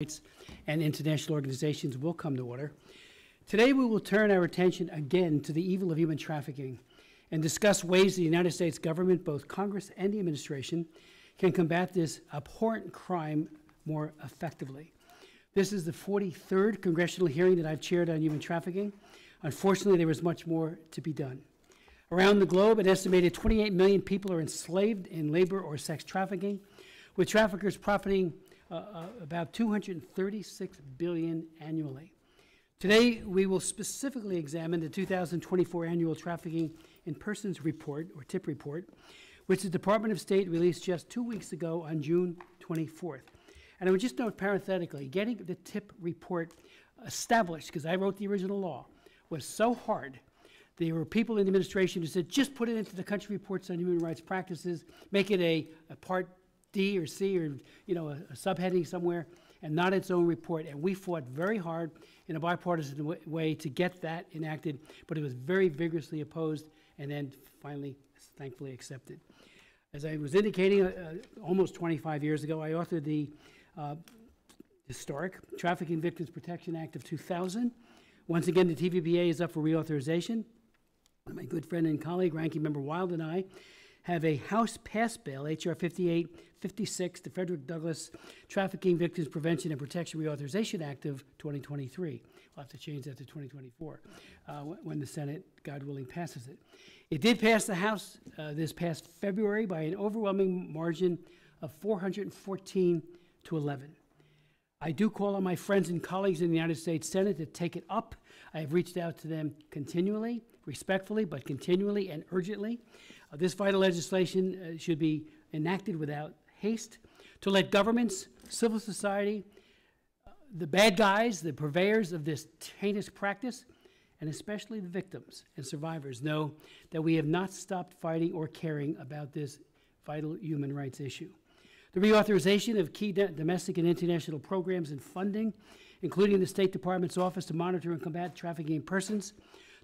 rights and international organizations will come to order. Today we will turn our attention again to the evil of human trafficking and discuss ways the United States government, both Congress and the administration, can combat this abhorrent crime more effectively. This is the 43rd congressional hearing that I've chaired on human trafficking. Unfortunately, there is much more to be done. Around the globe, an estimated 28 million people are enslaved in labor or sex trafficking, with traffickers profiting about $236 billion annually. Today, we will specifically examine the 2024 Annual Trafficking in Persons Report, or TIP report, which the Department of State released just 2 weeks ago on June 24th. And I would just note parenthetically, getting the TIP report established, because I wrote the original law, was so hard. There were people in the administration who said, just put it into the country reports on human rights practices, make it a part D or C or a subheading somewhere, and not its own report. And we fought very hard in a bipartisan way to get that enacted, but it was very vigorously opposed and then finally, thankfully, accepted. As I was indicating, almost 25 years ago, I authored the historic Trafficking Victims Protection Act of 2000. Once again, the TVPA is up for reauthorization. My good friend and colleague, Ranking Member Wild, and I have a House passed bill, H.R. 5856, the Frederick Douglass Trafficking Victims Prevention and Protection Reauthorization Act of 2023. We'll have to change that to 2024 when the Senate, God willing, passes it. It did pass the House this past February by an overwhelming margin of 414 to 11. I do call on my friends and colleagues in the United States Senate to take it up. I have reached out to them continually, respectfully, but continually and urgently. This vital legislation should be enacted without haste to let governments, civil society, the bad guys, the purveyors of this heinous practice, and especially the victims and survivors know that we have not stopped fighting or caring about this vital human rights issue. The reauthorization of key domestic and international programs and funding, including the State Department's Office to Monitor and Combat Trafficking in Persons,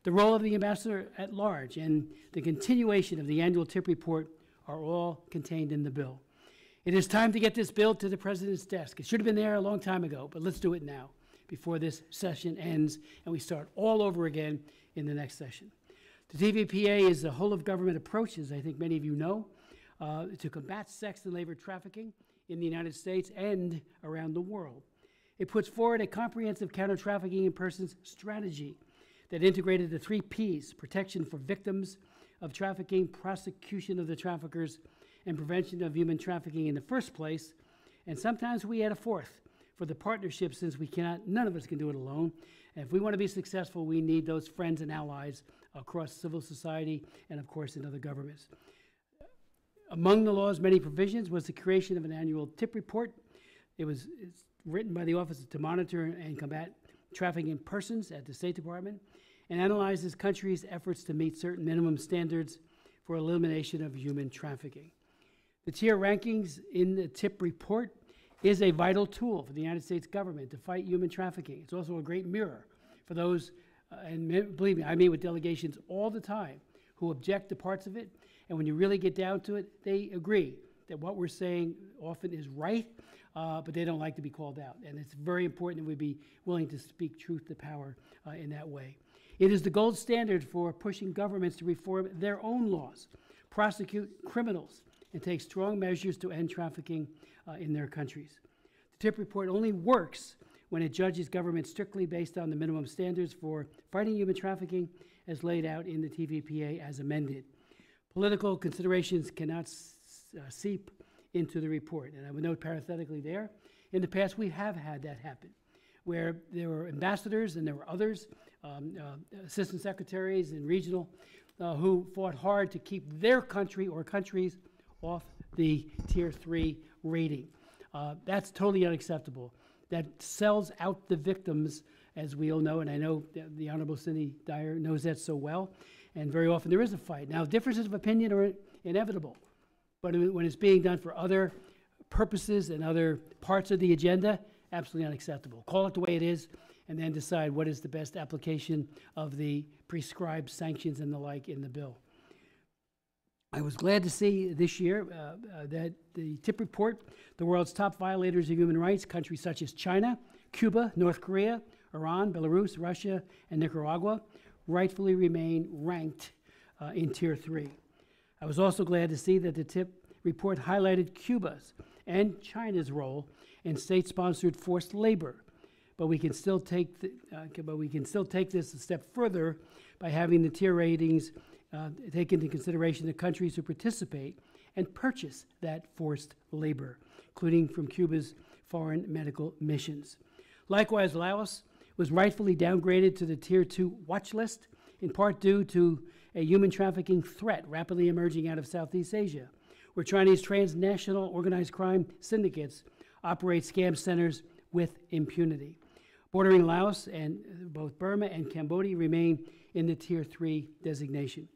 the role of the ambassador at large, and the continuation of the annual TIP report are all contained in the bill. It is time to get this bill to the President's desk. It should have been there a long time ago, but let's do it now before this session ends and we start all over again in the next session. The TVPA is a whole-of-government approach, as I think many of you know, to combat sex and labor trafficking in the United States and around the world. It puts forward a comprehensive counter-trafficking in persons strategy that integrated the 3 Ps: protection for victims of trafficking, prosecution of the traffickers, and prevention of human trafficking in the first place. And sometimes we add a 4th for the partnership, since none of us can do it alone. And if we want to be successful, we need those friends and allies across civil society and, of course, in other governments. Among the law's many provisions was the creation of an annual TIP report. It's written by the Office to Monitor and Combat Trafficking in Persons at the State Department, and analyzes countries' efforts to meet certain minimum standards for elimination of human trafficking. The tier rankings in the TIP report is a vital tool for the United States government to fight human trafficking. It's also a great mirror for those, and believe me, I meet with delegations all the time who object to parts of it, and when you really get down to it, they agree that what we're saying often is right, but they don't like to be called out. And it's very important that we be willing to speak truth to power in that way. It is the gold standard for pushing governments to reform their own laws, prosecute criminals, and take strong measures to end trafficking in their countries. The TIP report only works when it judges governments strictly based on the minimum standards for fighting human trafficking as laid out in the TVPA as amended. Political considerations cannot seep into the report. And I would note parenthetically there, in the past we have had that happen, where there were ambassadors and there were others, assistant secretaries and regional, who fought hard to keep their country or countries off the Tier 3 rating. That's totally unacceptable. That sells out the victims, as we all know, and I know the Honorable Cindy Dyer knows that so well, and very often there is a fight. Now, differences of opinion are inevitable, but when it's being done for other purposes and other parts of the agenda, absolutely unacceptable. Call it the way it is, and then decide what is the best application of the prescribed sanctions and the like in the bill. I was glad to see this year that the TIP report, the world's top violators of human rights, countries such as China, Cuba, North Korea, Iran, Belarus, Russia, and Nicaragua, rightfully remain ranked in Tier 3. I was also glad to see that the TIP report highlighted Cuba's and China's role in state-sponsored forced labor, but we can still take this a step further by having the tier ratings take into consideration the countries who participate and purchase that forced labor, including from Cuba's foreign medical missions. Likewise, Laos was rightfully downgraded to the Tier 2 watch list, in part due to a human trafficking threat rapidly emerging out of Southeast Asia, where Chinese transnational organized crime syndicates operate scam centers with impunity. Bordering Laos and both Burma and Cambodia remain in the Tier 3 designation.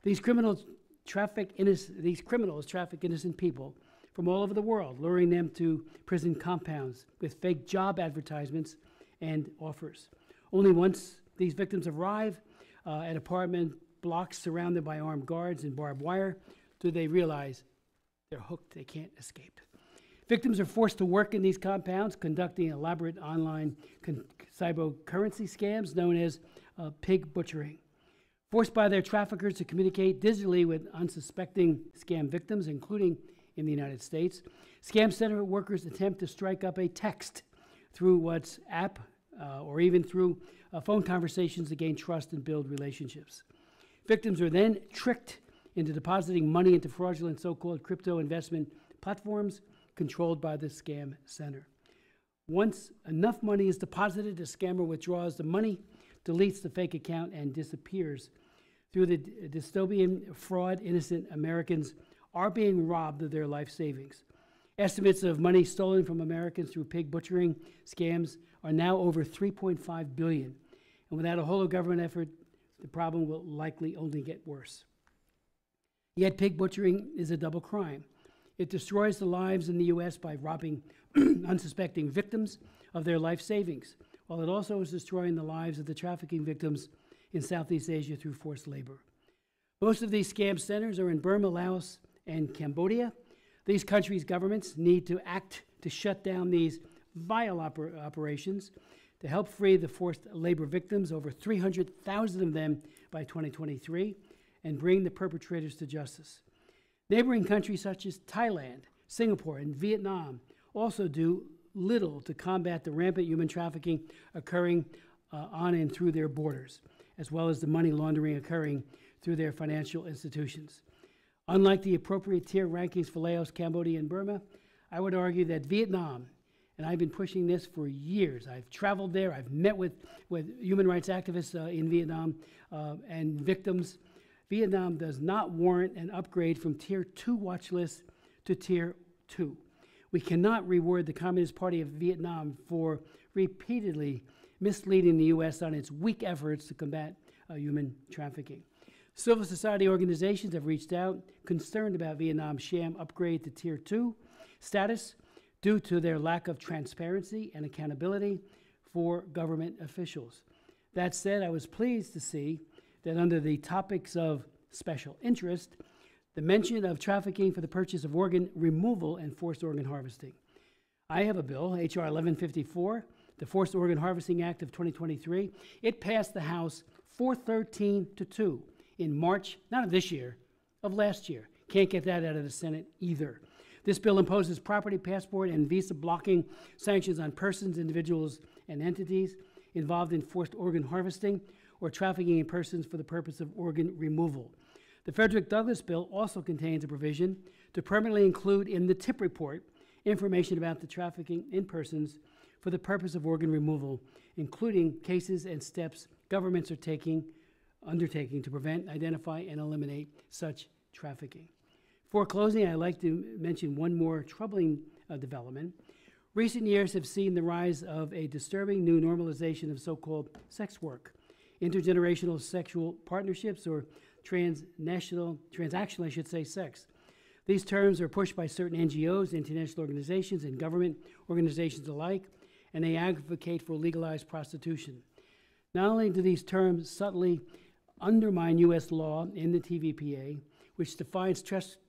These criminals traffic innocent people from all over the world, luring them to prison compounds with fake job advertisements and offers. Only once these victims arrive at apartment blocks surrounded by armed guards and barbed wire do they realize they're hooked, they can't escape. Victims are forced to work in these compounds, conducting elaborate online cybercurrency scams known as pig butchering. Forced by their traffickers to communicate digitally with unsuspecting scam victims, including in the United States, scam center workers attempt to strike up a text through WhatsApp or even through phone conversations to gain trust and build relationships. Victims are then tricked into depositing money into fraudulent so-called crypto investment platforms controlled by the scam center. Once enough money is deposited, the scammer withdraws the money, deletes the fake account, and disappears. Through the dystopian fraud, innocent Americans are being robbed of their life savings. Estimates of money stolen from Americans through pig butchering scams are now over $3.5 billion. And without a whole of government effort, the problem will likely only get worse. Yet pig butchering is a double crime. It destroys the lives in the U.S. by robbing unsuspecting victims of their life savings, while it also is destroying the lives of the trafficking victims in Southeast Asia through forced labor. Most of these scam centers are in Burma, Laos, and Cambodia. These countries' governments need to act to shut down these vile operations to help free the forced labor victims, over 300,000 of them by 2023, and bring the perpetrators to justice. Neighboring countries such as Thailand, Singapore, and Vietnam also do little to combat the rampant human trafficking occurring on and through their borders, as well as the money laundering occurring through their financial institutions. Unlike the appropriate tier rankings for Laos, Cambodia, and Burma, I would argue that Vietnam, and I've been pushing this for years. I've traveled there, I've met with human rights activists in Vietnam and victims. Vietnam does not warrant an upgrade from Tier 2 watch list to Tier 2. We cannot reward the Communist Party of Vietnam for repeatedly misleading the U.S. on its weak efforts to combat human trafficking. Civil society organizations have reached out, concerned about Vietnam's sham upgrade to Tier 2 status due to their lack of transparency and accountability for government officials. That said, I was pleased to see that under the topics of special interest, the mention of trafficking for the purchase of organ removal and forced organ harvesting. I have a bill, H.R. 1154, the Forced Organ Harvesting Act of 2023. It passed the House 413-2 in March, not of this year, of last year. Can't get that out of the Senate either. This bill imposes property, passport, and visa blocking sanctions on persons, individuals, and entities involved in forced organ harvesting or trafficking in persons for the purpose of organ removal. The Frederick Douglass bill also contains a provision to permanently include in the TIP report information about the trafficking in persons for the purpose of organ removal, including cases and steps governments are undertaking to prevent, identify, and eliminate such trafficking. Before closing, I'd like to mention one more troubling development. Recent years have seen the rise of a disturbing new normalization of so-called sex work, intergenerational sexual partnerships, or transactional, I should say, sex. These terms are pushed by certain NGOs, international organizations, and government organizations alike, and they advocate for legalized prostitution. Not only do these terms subtly undermine U.S. law in the TVPA, which defines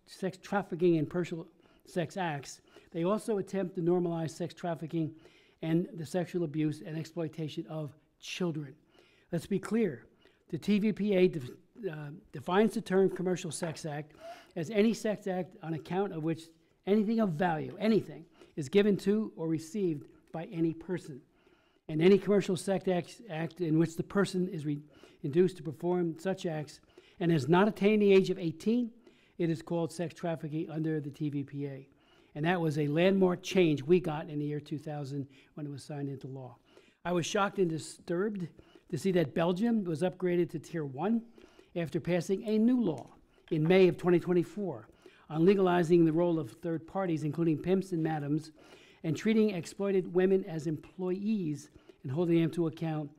sex trafficking and personal sex acts, they also attempt to normalize sex trafficking and the sexual abuse and exploitation of children. Let's be clear. The TVPA defines the term commercial sex act as any sex act on account of which anything of value, anything, is given to or received by any person. And any commercial sex act in which the person is induced to perform such acts and has not attained the age of 18, it is called sex trafficking under the TVPA. And that was a landmark change we got in the year 2000 when it was signed into law. I was shocked and disturbed to see that Belgium was upgraded to Tier 1 after passing a new law in May of 2024 on legalizing the role of third parties, including pimps and madams, and treating exploited women as employees and holding them to account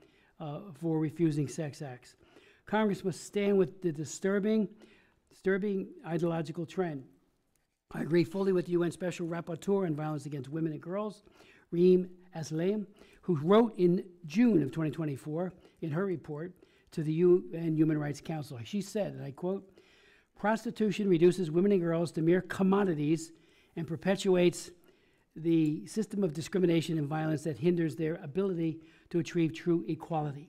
for refusing sex acts. Congress must stand with the disturbing ideological trend. I agree fully with the UN Special Rapporteur on Violence Against Women and Girls, Reem Aslam, who wrote in June of 2024 in her report to the UN Human Rights Council. She said, and I quote, "Prostitution reduces women and girls to mere commodities and perpetuates the system of discrimination and violence that hinders their ability to achieve true equality.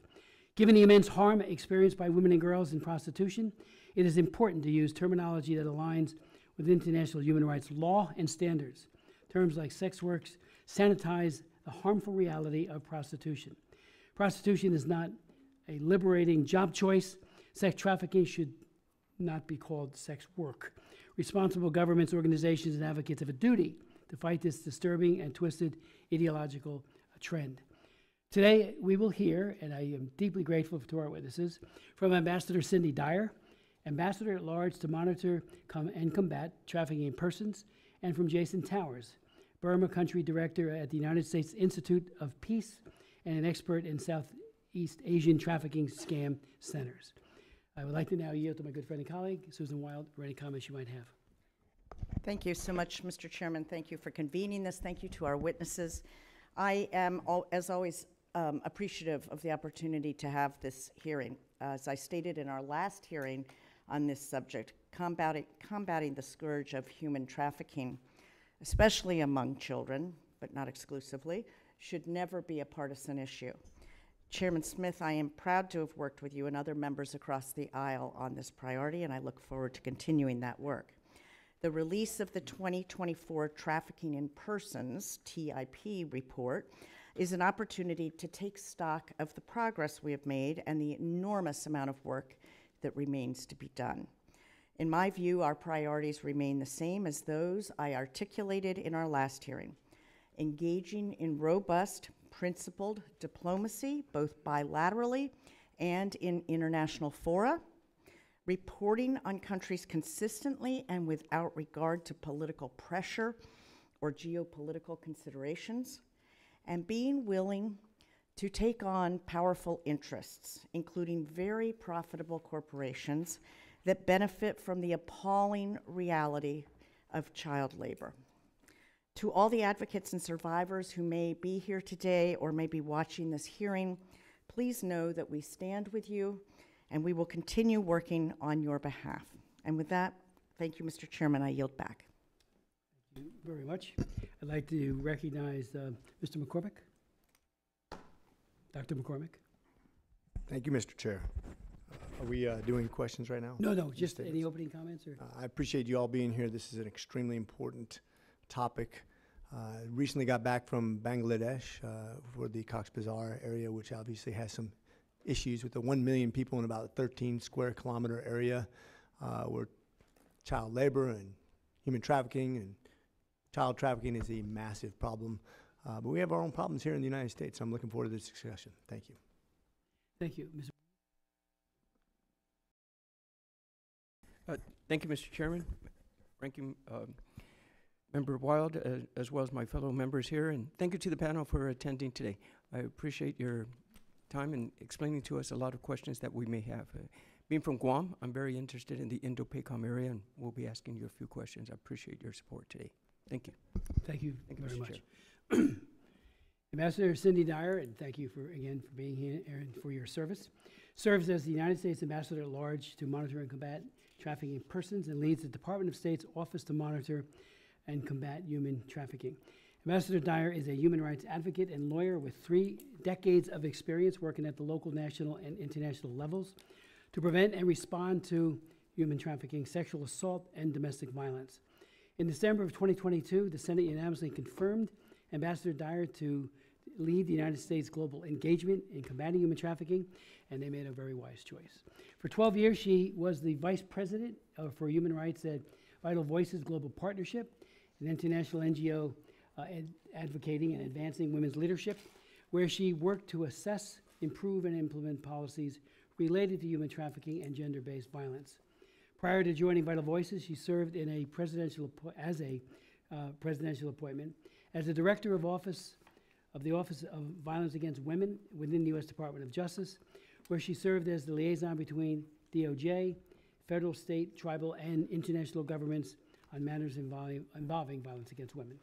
Given the immense harm experienced by women and girls in prostitution, it is important to use terminology that aligns with international human rights law and standards. Terms like sex work sanitize the harmful reality of prostitution. Prostitution is not a liberating job choice. Sex trafficking should not be called sex work. Responsible governments, organizations, and advocates have a duty to fight this disturbing and twisted ideological trend." Today, we will hear, and I am deeply grateful to our witnesses, from Ambassador Cindy Dyer, Ambassador at Large to Monitor and Combat Trafficking in Persons, and from Jason Towers, Burma Country Director at the United States Institute of Peace and an expert in Southeast Asian trafficking scam centers. I would like to now yield to my good friend and colleague, Susan Wild, for any comments you might have. Thank you so much, Mr. Chairman. Thank you for convening this. Thank you to our witnesses. I am, as always, appreciative of the opportunity to have this hearing. As I stated in our last hearing on this subject, combating the scourge of human trafficking, especially among children, but not exclusively, should never be a partisan issue. Chairman Smith, I am proud to have worked with you and other members across the aisle on this priority, and I look forward to continuing that work. The release of the 2024 Trafficking in Persons, TIP report, is an opportunity to take stock of the progress we have made and the enormous amount of work that remains to be done. In my view, our priorities remain the same as those I articulated in our last hearing: engaging in robust, principled diplomacy, both bilaterally and in international fora, reporting on countries consistently and without regard to political pressure or geopolitical considerations, and being willing to take on powerful interests, including very profitable corporations that benefit from the appalling reality of child labor. To all the advocates and survivors who may be here today or may be watching this hearing, please know that we stand with you and we will continue working on your behalf. And with that, thank you, Mr. Chairman. I yield back. Thank you very much. I'd like to recognize Mr. McCormick. Dr. McCormick. Thank you, Mr. Chair. Are we doing questions right now? No, just any opening comments? Or? I appreciate you all being here. This is an extremely important topic. Recently got back from Bangladesh for the Cox's Bazar area, which obviously has some issues with the 1 million people in about a 13 square kilometer area where child labor and human trafficking and child trafficking is a massive problem. But we have our own problems here in the United States. So I'm looking forward to this discussion. Thank you. Thank you. Ms. Thank you, Mr. Chairman, Ranking Member Wild, as well as my fellow members here, and thank you to the panel for attending today. I appreciate your time and explaining to us a lot of questions that we may have. Being from Guam, I'm very interested in the Indo-PACOM area, and we'll be asking you a few questions. I appreciate your support today. Thank you. Thank you very Mr. much. Chair. Ambassador Cindy Dyer, and thank you for being here and for your service. Serves as the United States Ambassador at Large to Monitor and Combat trafficking persons and leads the Department of State's Office to Monitor and Combat Human Trafficking. Ambassador Dyer is a human rights advocate and lawyer with 3 decades of experience working at the local, national, and international levels to prevent and respond to human trafficking, sexual assault, and domestic violence. In December of 2022, the Senate unanimously confirmed Ambassador Dyer to lead the United States global engagement in combating human trafficking, and they made a very wise choice. For 12 years, she was the vice president for human rights at Vital Voices Global Partnership, an international NGO advocating and advancing women's leadership, where she worked to assess, improve, and implement policies related to human trafficking and gender-based violence. Prior to joining Vital Voices, she served in a presidential appointment as the director of the Office of Violence Against Women within the U.S. Department of Justice, where she served as the liaison between DOJ, federal, state, tribal, and international governments on matters involving violence against women.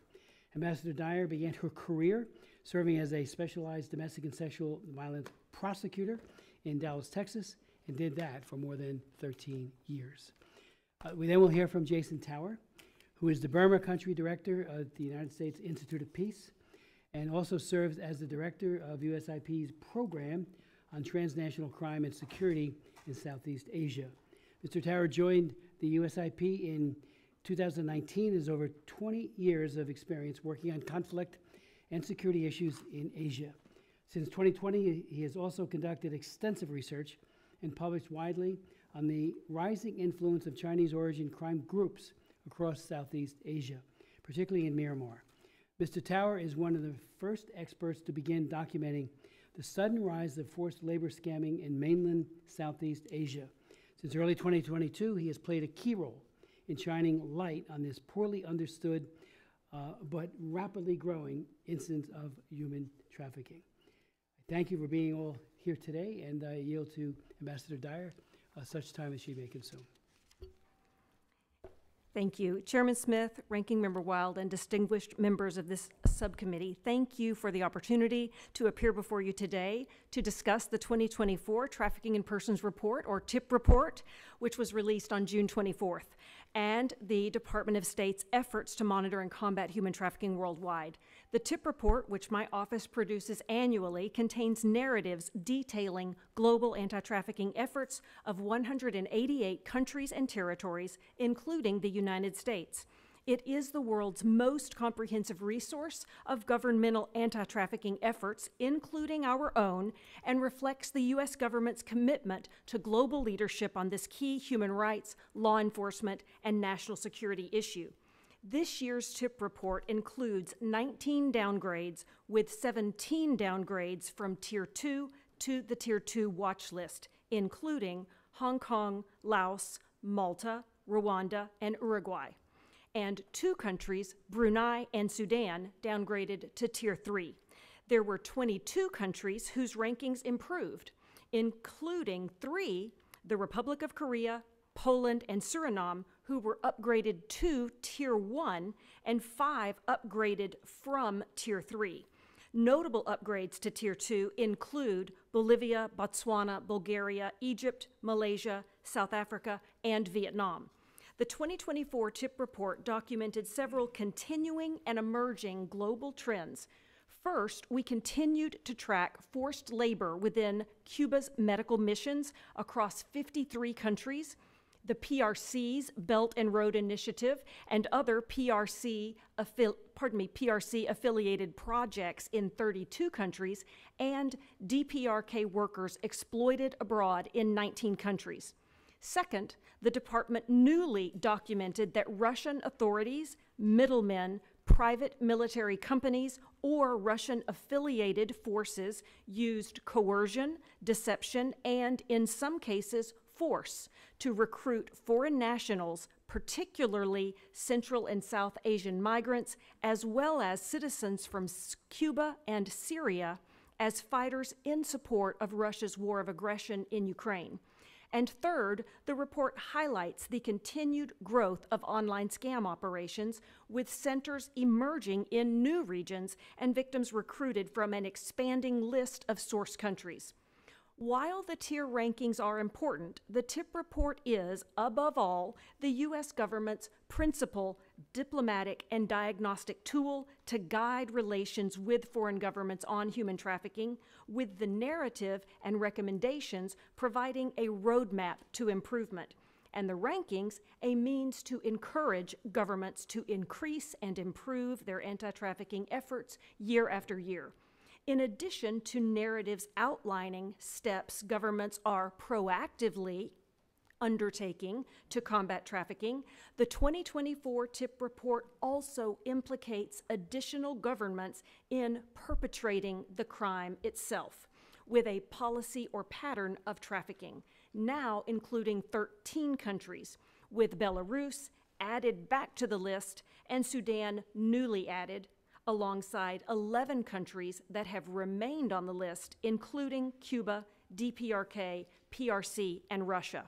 Ambassador Dyer began her career serving as a specialized domestic and sexual violence prosecutor in Dallas, Texas, and did that for more than 13 years. We then will hear from Jason Tower, who is the Burma Country Director of the United States Institute of Peace, and also serves as the director of USIP's program on transnational crime and security in Southeast Asia. Mr. Tower joined the USIP in 2019, has over 20 years of experience working on conflict and security issues in Asia. Since 2020, he has also conducted extensive research and published widely on the rising influence of Chinese origin crime groups across Southeast Asia, particularly in Myanmar. Mr. Tower is one of the first experts to begin documenting the sudden rise of forced labor scamming in mainland Southeast Asia. Since early 2022, he has played a key role in shining light on this poorly understood but rapidly growing instance of human trafficking. Thank you for being all here today, and I yield to Ambassador Dyer such time as she may consume. Thank you. Chairman Smith, Ranking Member Wild, and distinguished members of this subcommittee, thank you for the opportunity to appear before you today to discuss the 2024 Trafficking in Persons Report, or TIP report, which was released on June 24th, and the Department of State's efforts to monitor and combat human trafficking worldwide. The TIP report, which my office produces annually, contains narratives detailing global anti-trafficking efforts of 188 countries and territories, including the United States. It is the world's most comprehensive resource of governmental anti-trafficking efforts, including our own, and reflects the U.S. government's commitment to global leadership on this key human rights, law enforcement, and national security issue. This year's TIP report includes 19 downgrades, with 17 downgrades from Tier 2 to the Tier 2 watch list, including Hong Kong, Laos, Malta, Rwanda, and Uruguay. And 2 countries, Brunei and Sudan, downgraded to Tier 3. There were 22 countries whose rankings improved, including 3, the Republic of Korea, Poland, and Suriname, who were upgraded to Tier 1, and 5 upgraded from Tier 3. Notable upgrades to Tier 2 include Bolivia, Botswana, Bulgaria, Egypt, Malaysia, South Africa, and Vietnam. The 2024 TIP report documented several continuing and emerging global trends. First, we continued to track forced labor within Cuba's medical missions across 53 countries. The PRC's Belt and Road Initiative and other PRC-affiliated projects in 32 countries, and DPRK workers exploited abroad in 19 countries. Second, the department newly documented that Russian authorities, middlemen, private military companies, or Russian-affiliated forces used coercion, deception, and, in some cases, force to recruit foreign nationals, particularly Central and South Asian migrants, as well as citizens from Cuba and Syria, as fighters in support of Russia's war of aggression in Ukraine. And third, the report highlights the continued growth of online scam operations, with centers emerging in new regions and victims recruited from an expanding list of source countries. While the tier rankings are important, the TIP report is, above all, the U.S. government's principal diplomatic and diagnostic tool to guide relations with foreign governments on human trafficking, with the narrative and recommendations providing a roadmap to improvement, and the rankings a means to encourage governments to increase and improve their anti-trafficking efforts year after year. In addition to narratives outlining steps governments are proactively undertaking to combat trafficking, the 2024 TIP report also implicates additional governments in perpetrating the crime itself, with a policy or pattern of trafficking, now including 13 countries, with Belarus added back to the list and Sudan newly added, alongside 11 countries that have remained on the list, including Cuba, DPRK, PRC, and Russia.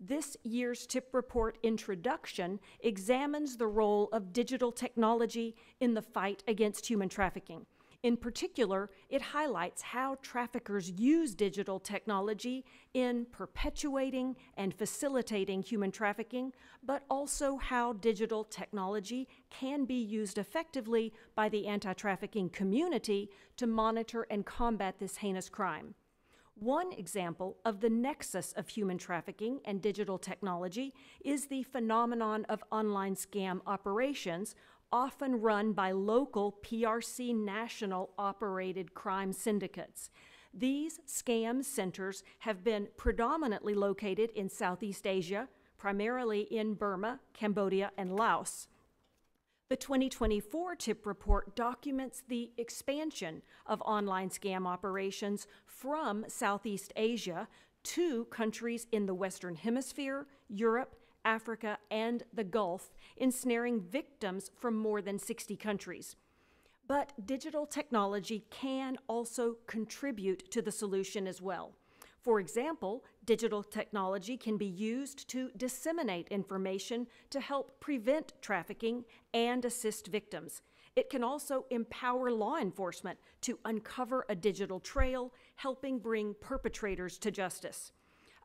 This year's TIP report introduction examines the role of digital technology in the fight against human trafficking. In particular, it highlights how traffickers use digital technology in perpetuating and facilitating human trafficking, but also how digital technology can be used effectively by the anti-trafficking community to monitor and combat this heinous crime. One example of the nexus of human trafficking and digital technology is the phenomenon of online scam operations, often run by local PRC national operated crime syndicates. These scam centers have been predominantly located in Southeast Asia, primarily in Burma, Cambodia, and Laos. The 2024 TIP report documents the expansion of online scam operations from Southeast Asia to countries in the Western Hemisphere, Europe, Africa, and the Gulf, ensnaring victims from more than 60 countries. But digital technology can also contribute to the solution as well. For example, digital technology can be used to disseminate information to help prevent trafficking and assist victims. It can also empower law enforcement to uncover a digital trail, helping bring perpetrators to justice.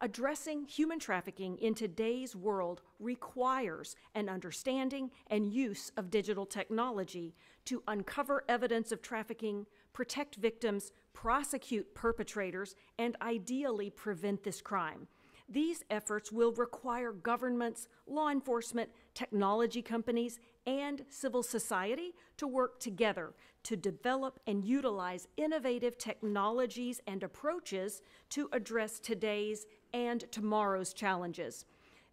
Addressing human trafficking in today's world requires an understanding and use of digital technology to uncover evidence of trafficking, protect victims, prosecute perpetrators, and ideally prevent this crime. These efforts will require governments, law enforcement, technology companies, and civil society to work together to develop and utilize innovative technologies and approaches to address today's and tomorrow's challenges.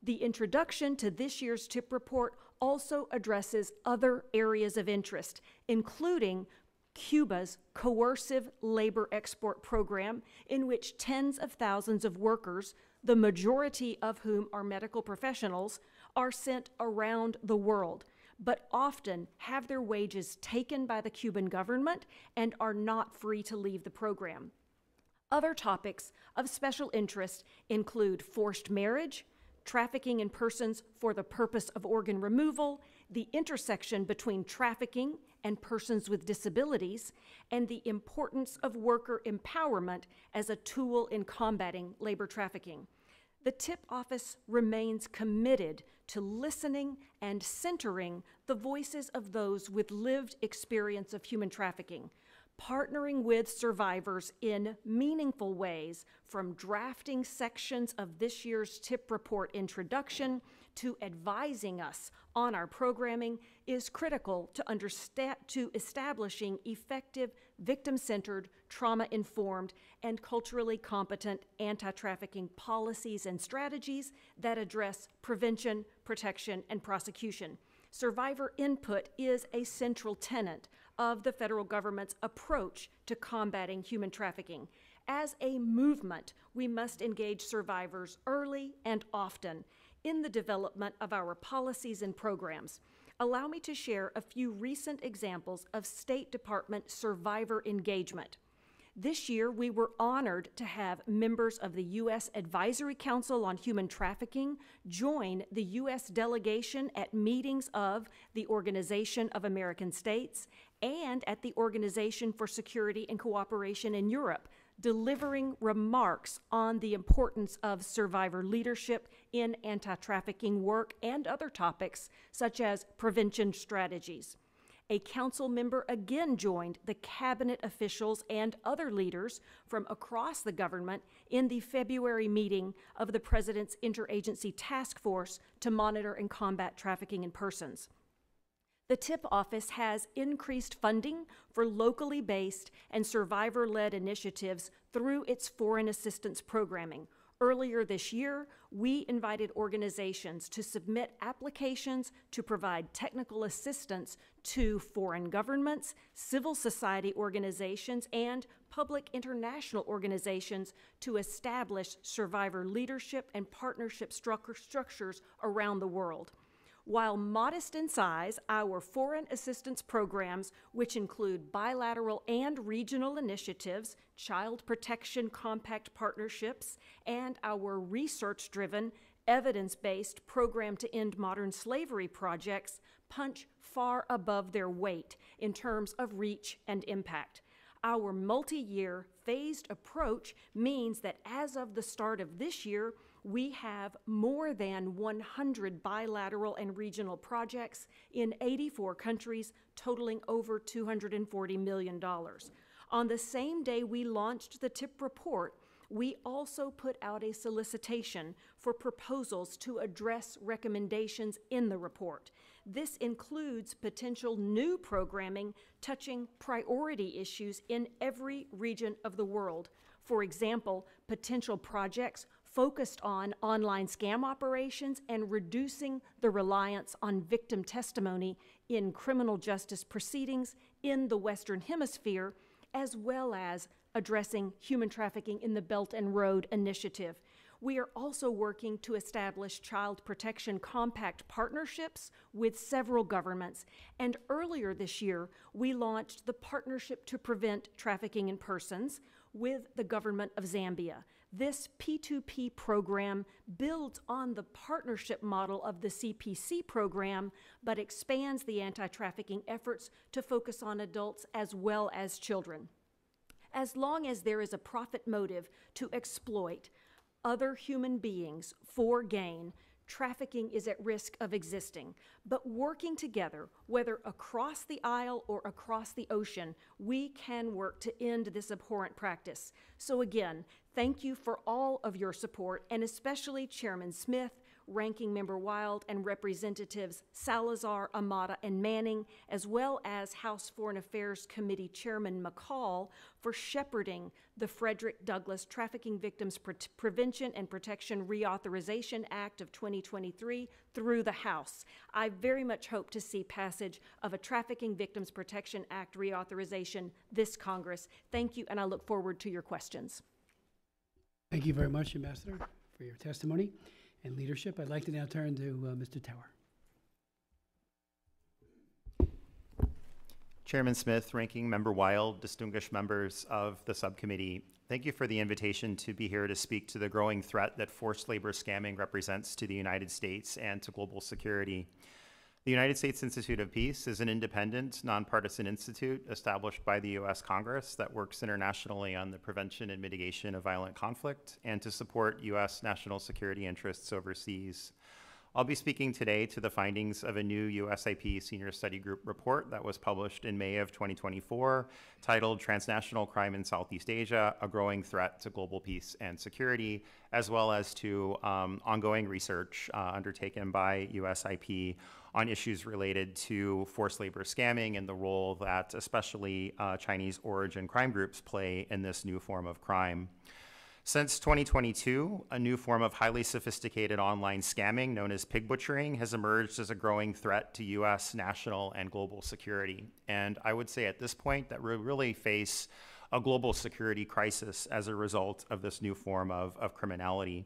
The introduction to this year's TIP report also addresses other areas of interest, including Cuba's coercive labor export program, in which tens of thousands of workers, the majority of whom are medical professionals, are sent around the world, but often have their wages taken by the Cuban government and are not free to leave the program. Other topics of special interest include forced marriage, trafficking in persons for the purpose of organ removal, the intersection between trafficking and persons with disabilities, and the importance of worker empowerment as a tool in combating labor trafficking. The TIP office remains committed to listening and centering the voices of those with lived experience of human trafficking, partnering with survivors in meaningful ways, from drafting sections of this year's TIP report introduction to advising us on our programming, is critical to establishing effective, victim-centered, trauma-informed, and culturally competent anti-trafficking policies and strategies that address prevention, protection, and prosecution. Survivor input is a central tenet of the federal government's approach to combating human trafficking. As a movement, we must engage survivors early and often in the development of our policies and programs. Allow me to share a few recent examples of State Department survivor engagement. This year, we were honored to have members of the U.S. Advisory Council on Human Trafficking join the U.S. delegation at meetings of the Organization of American States and at the Organization for Security and Cooperation in Europe, delivering remarks on the importance of survivor leadership in anti-trafficking work and other topics such as prevention strategies. A council member again joined the cabinet officials and other leaders from across the government in the February meeting of the President's Interagency Task Force to monitor and combat trafficking in persons. The TIP office has increased funding for locally based and survivor-led initiatives through its foreign assistance programming. Earlier this year, we invited organizations to submit applications to provide technical assistance to foreign governments, civil society organizations, and public international organizations to establish survivor leadership and partnership structures around the world. While modest in size, our foreign assistance programs, which include bilateral and regional initiatives, child protection compact partnerships, and our research-driven, evidence-based program to end modern slavery projects, punch far above their weight in terms of reach and impact. Our multi-year phased approach means that as of the start of this year, we have more than 100 bilateral and regional projects in 84 countries, totaling over $240 million. On the same day we launched the TIP report, we also put out a solicitation for proposals to address recommendations in the report. This includes potential new programming touching priority issues in every region of the world. For example, potential projects focused on online scam operations and reducing the reliance on victim testimony in criminal justice proceedings in the Western Hemisphere, as well as addressing human trafficking in the Belt and Road Initiative. We are also working to establish child protection compact partnerships with several governments. And earlier this year, we launched the Partnership to Prevent Trafficking in Persons with the government of Zambia. This P2P program builds on the partnership model of the CPC program, but expands the anti-trafficking efforts to focus on adults as well as children. As long as there is a profit motive to exploit other human beings for gain, trafficking is at risk of existing. But working together, whether across the aisle or across the ocean, we can work to end this abhorrent practice. So again, thank you for all of your support, and especially Chairman Smith, Ranking Member Wild, and Representatives Salazar, Amata, and Manning, as well as House Foreign Affairs Committee Chairman McCall for shepherding the Frederick Douglass Trafficking Victims Prevention and Protection Reauthorization Act of 2023 through the House. I very much hope to see passage of a Trafficking Victims Protection Act reauthorization this Congress. Thank you, and I look forward to your questions. Thank you very much, Ambassador, for your testimony and leadership. I'd like to now turn to Mr. Tower. Chairman Smith, Ranking Member Wild, distinguished members of the subcommittee, thank you for the invitation to be here to speak to the growing threat that forced labor scamming represents to the United States and to global security. The United States Institute of Peace is an independent, nonpartisan institute established by the U.S. Congress that works internationally on the prevention and mitigation of violent conflict and to support U.S. national security interests overseas. I'll be speaking today to the findings of a new USIP Senior Study Group report that was published in May of 2024, titled Transnational Crime in Southeast Asia, A Growing Threat to Global Peace and Security, as well as to ongoing research undertaken by USIP on issues related to forced labor scamming and the role that especially Chinese origin crime groups play in this new form of crime. Since 2022, a new form of highly sophisticated online scamming known as pig butchering has emerged as a growing threat to U.S. national and global security. And I would say at this point that we really face a global security crisis as a result of this new form of criminality.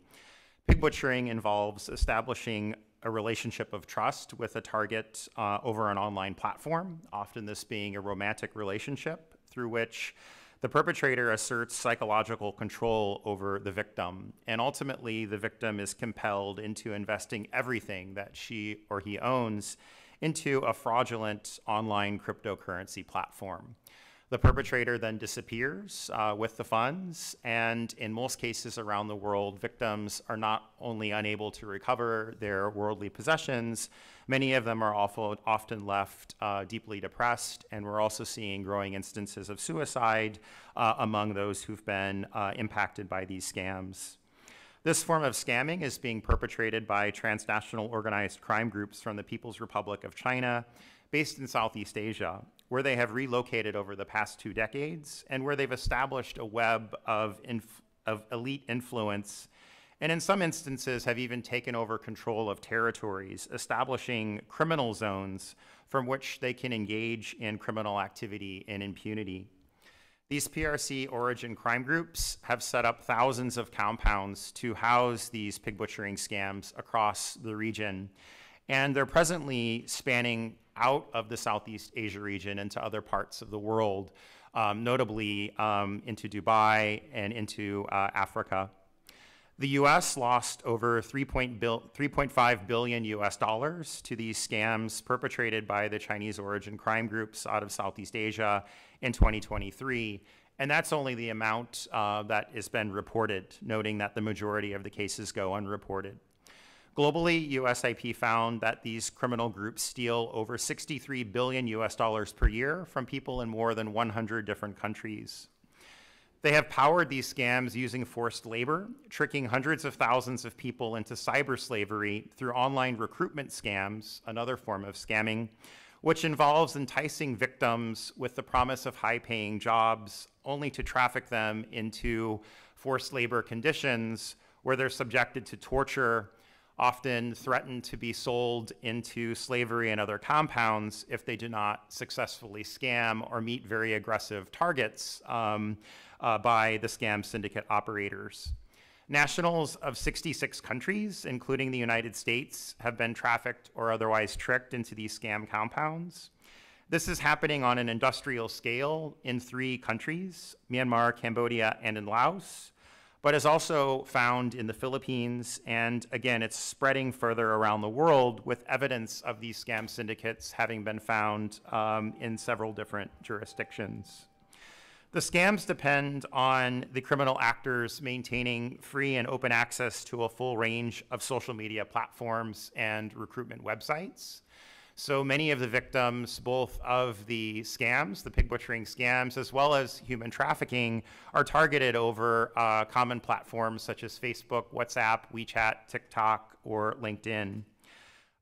Pig butchering involves establishing a relationship of trust with a target over an online platform, often this being a romantic relationship through which the perpetrator asserts psychological control over the victim, and ultimately the victim is compelled into investing everything that she or he owns into a fraudulent online cryptocurrency platform. The perpetrator then disappears with the funds, and in most cases around the world, victims are not only unable to recover their worldly possessions, many of them are often left deeply depressed, and we're also seeing growing instances of suicide among those who've been impacted by these scams. This form of scamming is being perpetrated by transnational organized crime groups from the People's Republic of China, based in Southeast Asia, where they have relocated over the past 2 decades and where they've established a web of elite influence, and in some instances have even taken over control of territories, establishing criminal zones from which they can engage in criminal activity in impunity. These PRC origin crime groups have set up thousands of compounds to house these pig butchering scams across the region, and they're presently spanning out of the Southeast Asia region into other parts of the world, notably into Dubai and into Africa. The US lost over $3.5 billion to these scams perpetrated by the Chinese origin crime groups out of Southeast Asia in 2023. And that's only the amount that has been reported, noting that the majority of the cases go unreported. Globally, USIP found that these criminal groups steal over $63 billion per year from people in more than 100 different countries. They have powered these scams using forced labor, tricking hundreds of thousands of people into cyber slavery through online recruitment scams, another form of scamming, which involves enticing victims with the promise of high-paying jobs, only to traffic them into forced labor conditions where they're subjected to torture, often threatened to be sold into slavery and other compounds if they do not successfully scam or meet very aggressive targets by the scam syndicate operators. Nationals of 66 countries, including the United States, have been trafficked or otherwise tricked into these scam compounds. This is happening on an industrial scale in 3 countries, Myanmar, Cambodia, and in Laos, but is also found in the Philippines, and again, it's spreading further around the world with evidence of these scam syndicates having been found in several different jurisdictions. The scams depend on the criminal actors maintaining free and open access to a full range of social media platforms and recruitment websites. So many of the victims, both of the scams, the pig butchering scams, as well as human trafficking, are targeted over common platforms such as Facebook, WhatsApp, WeChat, TikTok, or LinkedIn.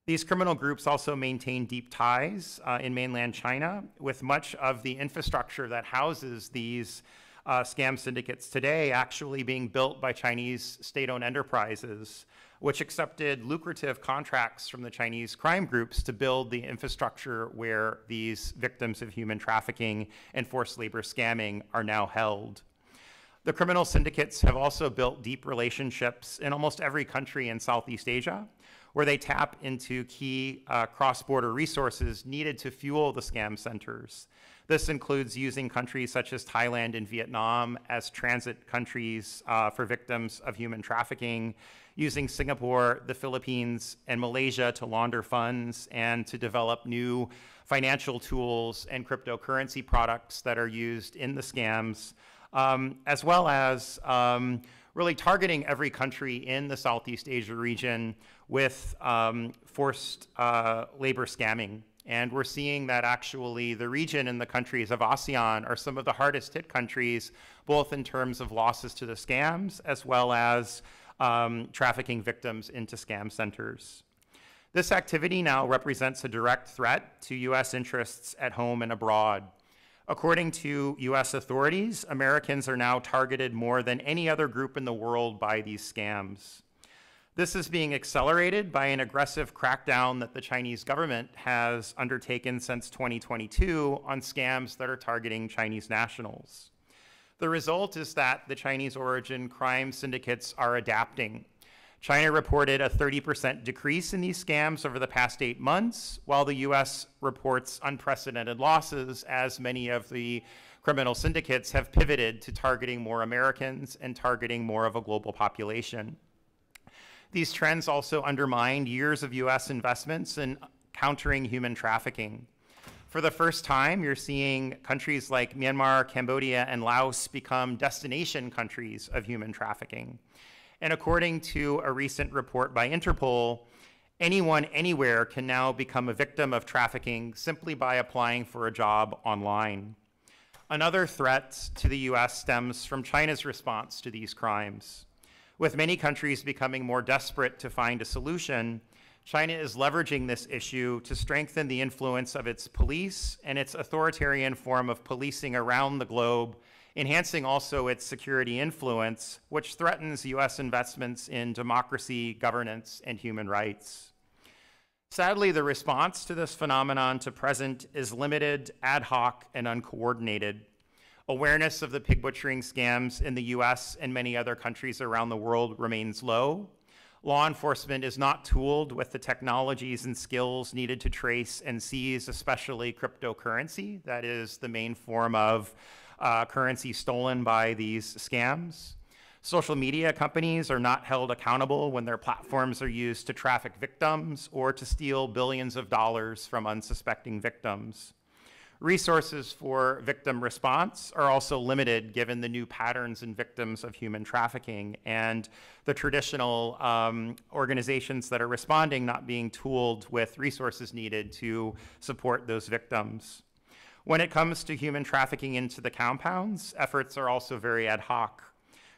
These criminal groups also maintain deep ties in mainland China, with much of the infrastructure that houses these scam syndicates today actually being built by Chinese state-owned enterprises, which accepted lucrative contracts from the Chinese crime groups to build the infrastructure where these victims of human trafficking and forced labor scamming are now held. The criminal syndicates have also built deep relationships in almost every country in Southeast Asia, where they tap into key cross-border resources needed to fuel the scam centers. This includes using countries such as Thailand and Vietnam as transit countries for victims of human trafficking, using Singapore, the Philippines, and Malaysia to launder funds and to develop new financial tools and cryptocurrency products that are used in the scams, as well as really targeting every country in the Southeast Asia region with forced labor scamming. And we're seeing that actually the region and the countries of ASEAN are some of the hardest hit countries, both in terms of losses to the scams, as well as trafficking victims into scam centers. This activity now represents a direct threat to US interests at home and abroad. According to US authorities, Americans are now targeted more than any other group in the world by these scams. This is being accelerated by an aggressive crackdown that the Chinese government has undertaken since 2022 on scams that are targeting Chinese nationals. The result is that the Chinese origin crime syndicates are adapting. China reported a 30% decrease in these scams over the past 8 months, while the US reports unprecedented losses as many of the criminal syndicates have pivoted to targeting more Americans and targeting more of a global population. These trends also undermine years of US investments in countering human trafficking. For the first time, you're seeing countries like Myanmar, Cambodia, and Laos become destination countries of human trafficking. And according to a recent report by Interpol, anyone, anywhere can now become a victim of trafficking simply by applying for a job online. Another threat to the US stems from China's response to these crimes. With many countries becoming more desperate to find a solution, China is leveraging this issue to strengthen the influence of its police and its authoritarian form of policing around the globe, enhancing also its security influence, which threatens US investments in democracy, governance, and human rights. Sadly, the response to this phenomenon to present is limited, ad hoc, and uncoordinated. Awareness of the pig butchering scams in the US and many other countries around the world remains low. Law enforcement is not tooled with the technologies and skills needed to trace and seize, especially cryptocurrency. That is the main form of currency stolen by these scams. Social media companies are not held accountable when their platforms are used to traffic victims or to steal billions of dollars from unsuspecting victims. Resources for victim response are also limited given the new patterns in victims of human trafficking and the traditional organizations that are responding not being tooled with resources needed to support those victims. When it comes to human trafficking into the compounds, efforts are also very ad hoc.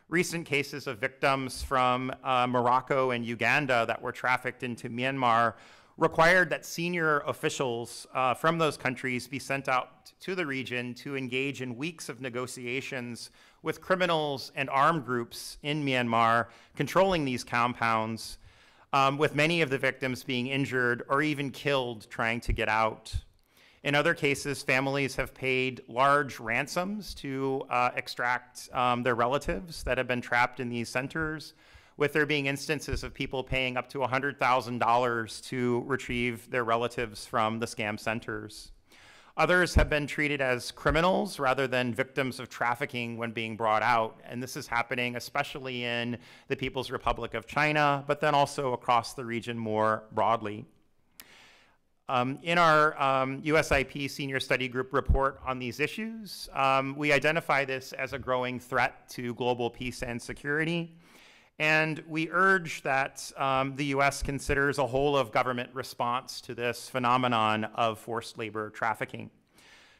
Recent cases of victims from Morocco and Uganda that were trafficked into Myanmar required that senior officials from those countries be sent out to the region to engage in weeks of negotiations with criminals and armed groups in Myanmar controlling these compounds, with many of the victims being injured or even killed trying to get out. In other cases, families have paid large ransoms to extract their relatives that have been trapped in these centers, with there being instances of people paying up to $100,000 to retrieve their relatives from the scam centers. Others have been treated as criminals rather than victims of trafficking when being brought out, and this is happening especially in the People's Republic of China, but then also across the region more broadly. In our USIP Senior Study Group report on these issues, we identify this as a growing threat to global peace and security. And we urge that the US considers a whole of government response to this phenomenon of forced labor trafficking.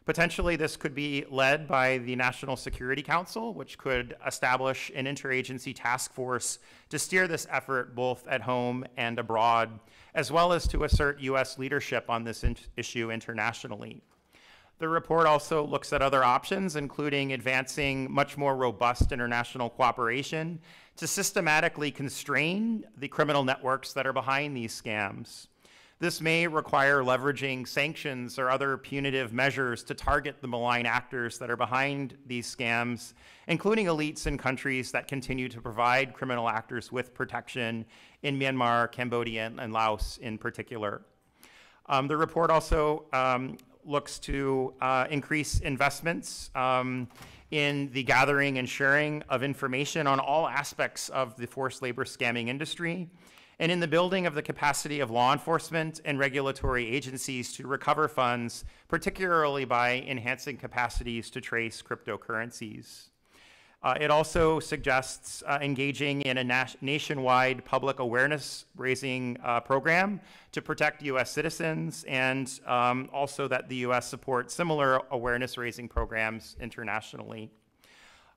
Potentially, this could be led by the National Security Council, which could establish an interagency task force to steer this effort both at home and abroad, as well as to assert US leadership on this issue internationally. The report also looks at other options, including advancing much more robust international cooperation to systematically constrain the criminal networks that are behind these scams. This may require leveraging sanctions or other punitive measures to target the malign actors that are behind these scams, including elites in countries that continue to provide criminal actors with protection in Myanmar, Cambodia, and Laos in particular. The report also looks to increase investments in the gathering and sharing of information on all aspects of the forced labor scamming industry, and in the building of the capacity of law enforcement and regulatory agencies to recover funds, particularly by enhancing capacities to trace cryptocurrencies. It also suggests engaging in a nationwide public awareness raising program to protect US citizens, and also that the US support similar awareness raising programs internationally.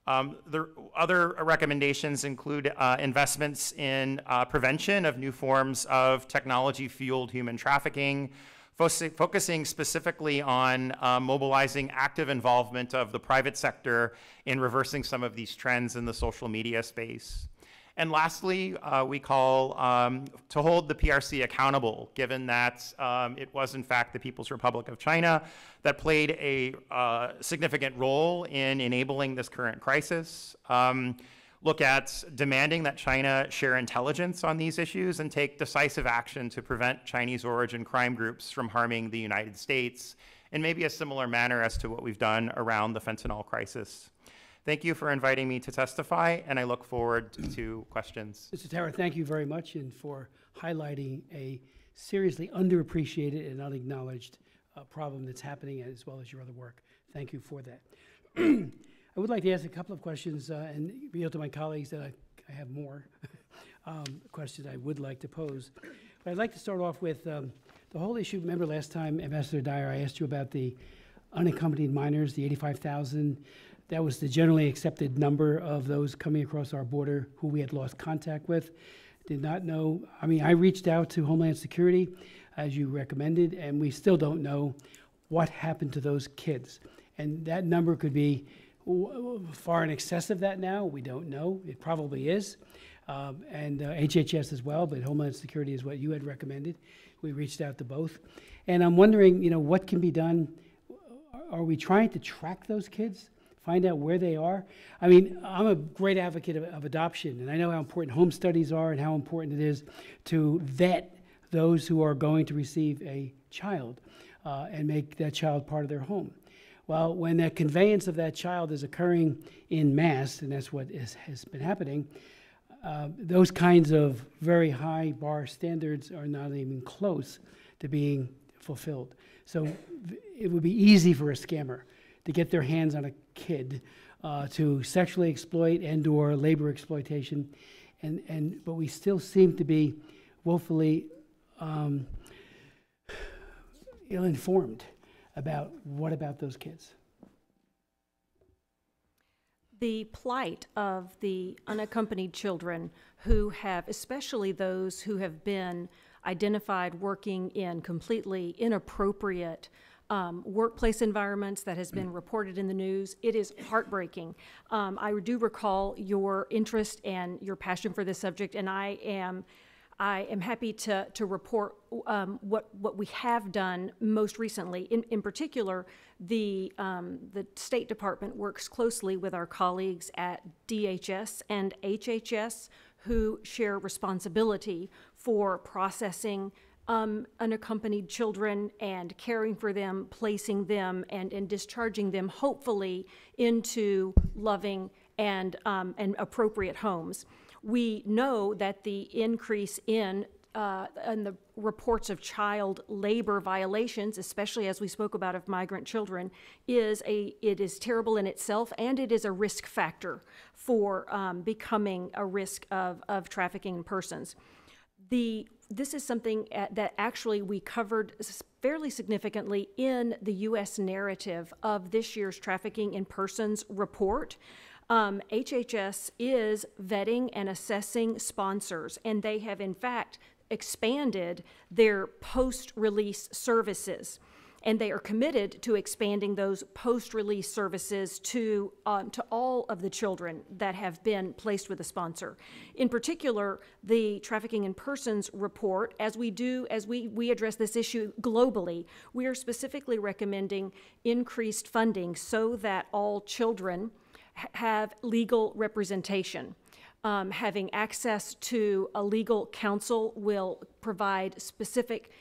The other recommendations include investments in prevention of new forms of technology-fueled human trafficking, focusing specifically on mobilizing active involvement of the private sector in reversing some of these trends in the social media space. And lastly, we call to hold the PRC accountable, given that it was in fact the People's Republic of China that played a significant role in enabling this current crisis. Look at demanding that China share intelligence on these issues and take decisive action to prevent Chinese origin crime groups from harming the United States in maybe a similar manner as to what we've done around the fentanyl crisis. Thank you for inviting me to testify, and I look forward to questions. Mr. Tara, thank you very much and for highlighting a seriously underappreciated and unacknowledged problem that's happening, as well as your other work. Thank you for that. I would like to ask a couple of questions and yield to my colleagues that I have more questions I would like to pose. But I'd like to start off with the whole issue. Remember last time, Ambassador Dyer, I asked you about the unaccompanied minors, the 85,000. That was the generally accepted number of those coming across our border who we had lost contact with. Did not know. I mean, I reached out to Homeland Security, as you recommended, and we still don't know what happened to those kids. And that number could be far in excess of that now. We don't know. It probably is. And HHS as well, but Homeland Security is what you had recommended. We reached out to both. And I'm wondering, what can be done? Are we trying to track those kids? Find out where they are? I mean, I'm a great advocate of adoption, and I know how important home studies are and how important it is to vet those who are going to receive a child and make that child part of their home. Well, when that conveyance of that child is occurring in mass, and that's what has been happening, those kinds of very high bar standards are not even close to being fulfilled. So it would be easy for a scammer to get their hands on a kid to sexually exploit and/or labor exploitation, but we still seem to be woefully ill-informed about what about those kids. The plight of the unaccompanied children who have, especially those who have been identified working in completely inappropriate workplace environments that has been reported in the news, it is heartbreaking. I do recall your interest and your passion for this subject, and I am happy to report what we have done most recently. In particular, the State Department works closely with our colleagues at DHS and HHS, who share responsibility for processing unaccompanied children and caring for them, placing them, and discharging them, hopefully, into loving and appropriate homes. We know that the increase in the reports of child labor violations, especially as we spoke about of migrant children, it is terrible in itself, and it is a risk factor for becoming a risk of trafficking in persons. This is something that actually we covered fairly significantly in the U.S. narrative of this year's Trafficking in Persons report. HHS is vetting and assessing sponsors, and they have in fact expanded their post-release services. And they are committed to expanding those post-release services to all of the children that have been placed with a sponsor. In particular, the Trafficking in Persons report, as we address this issue globally, we are specifically recommending increased funding so that all children have legal representation. Having access to a legal counsel will provide specific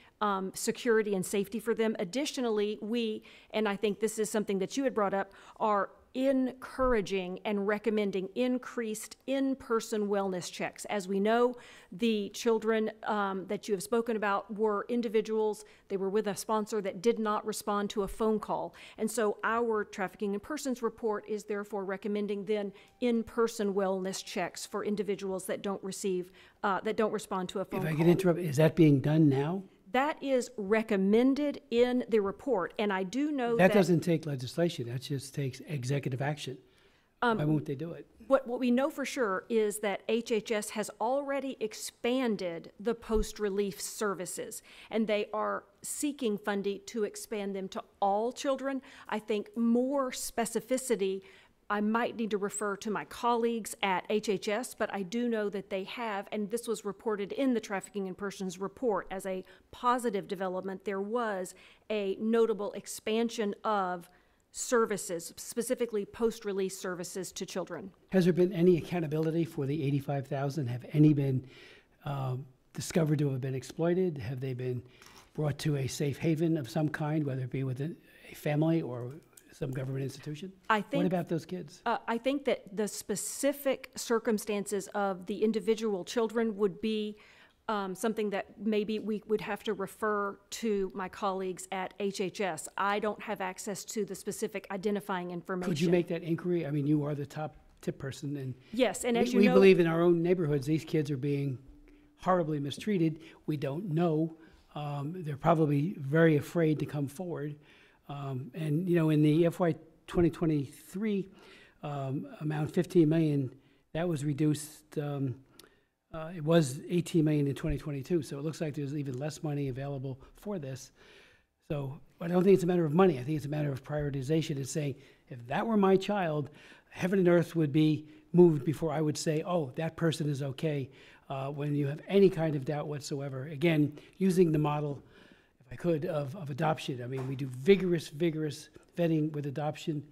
security and safety for them. Additionally, we, and I think this is something that you had brought up, are encouraging and recommending increased in-person wellness checks. As we know, the children that you have spoken about were individuals, they were with a sponsor that did not respond to a phone call. And so our Trafficking in Persons report is therefore recommending then in-person wellness checks for individuals that don't respond to a phone call. If I can interrupt, is that being done now? That is recommended in the report, and I do know that... That doesn't take legislation, that just takes executive action. Why won't they do it? What we know for sure is that HHS has already expanded the post-release services, and they are seeking funding to expand them to all children. I think more specificity, I might need to refer to my colleagues at HHS, but I do know that they have, and this was reported in the Trafficking in Persons report as a positive development. There was a notable expansion of services, specifically post-release services to children. Has there been any accountability for the 85,000? Have any been discovered to have been exploited? Have they been brought to a safe haven of some kind, whether it be within a family or some government institution? What about those kids? I think that the specific circumstances of the individual children would be something that maybe we would have to refer to my colleagues at HHS. I don't have access to the specific identifying information. Could you make that inquiry? I mean, you are the top tip person, and Yes, and as you we know, believe in our own neighborhoods, these kids are being horribly mistreated. We don't know. They're probably very afraid to come forward. And, you know, in the FY 2023 amount, 15 million, that was reduced. It was 18 million in 2022, so it looks like there's even less money available for this. So I don't think it's a matter of money. I think it's a matter of prioritization. It's saying, if that were my child, heaven and earth would be moved before I would say, oh, that person is okay. When you have any kind of doubt whatsoever, again, using the model, if I could, of adoption. I mean, we do vigorous vetting with adoption.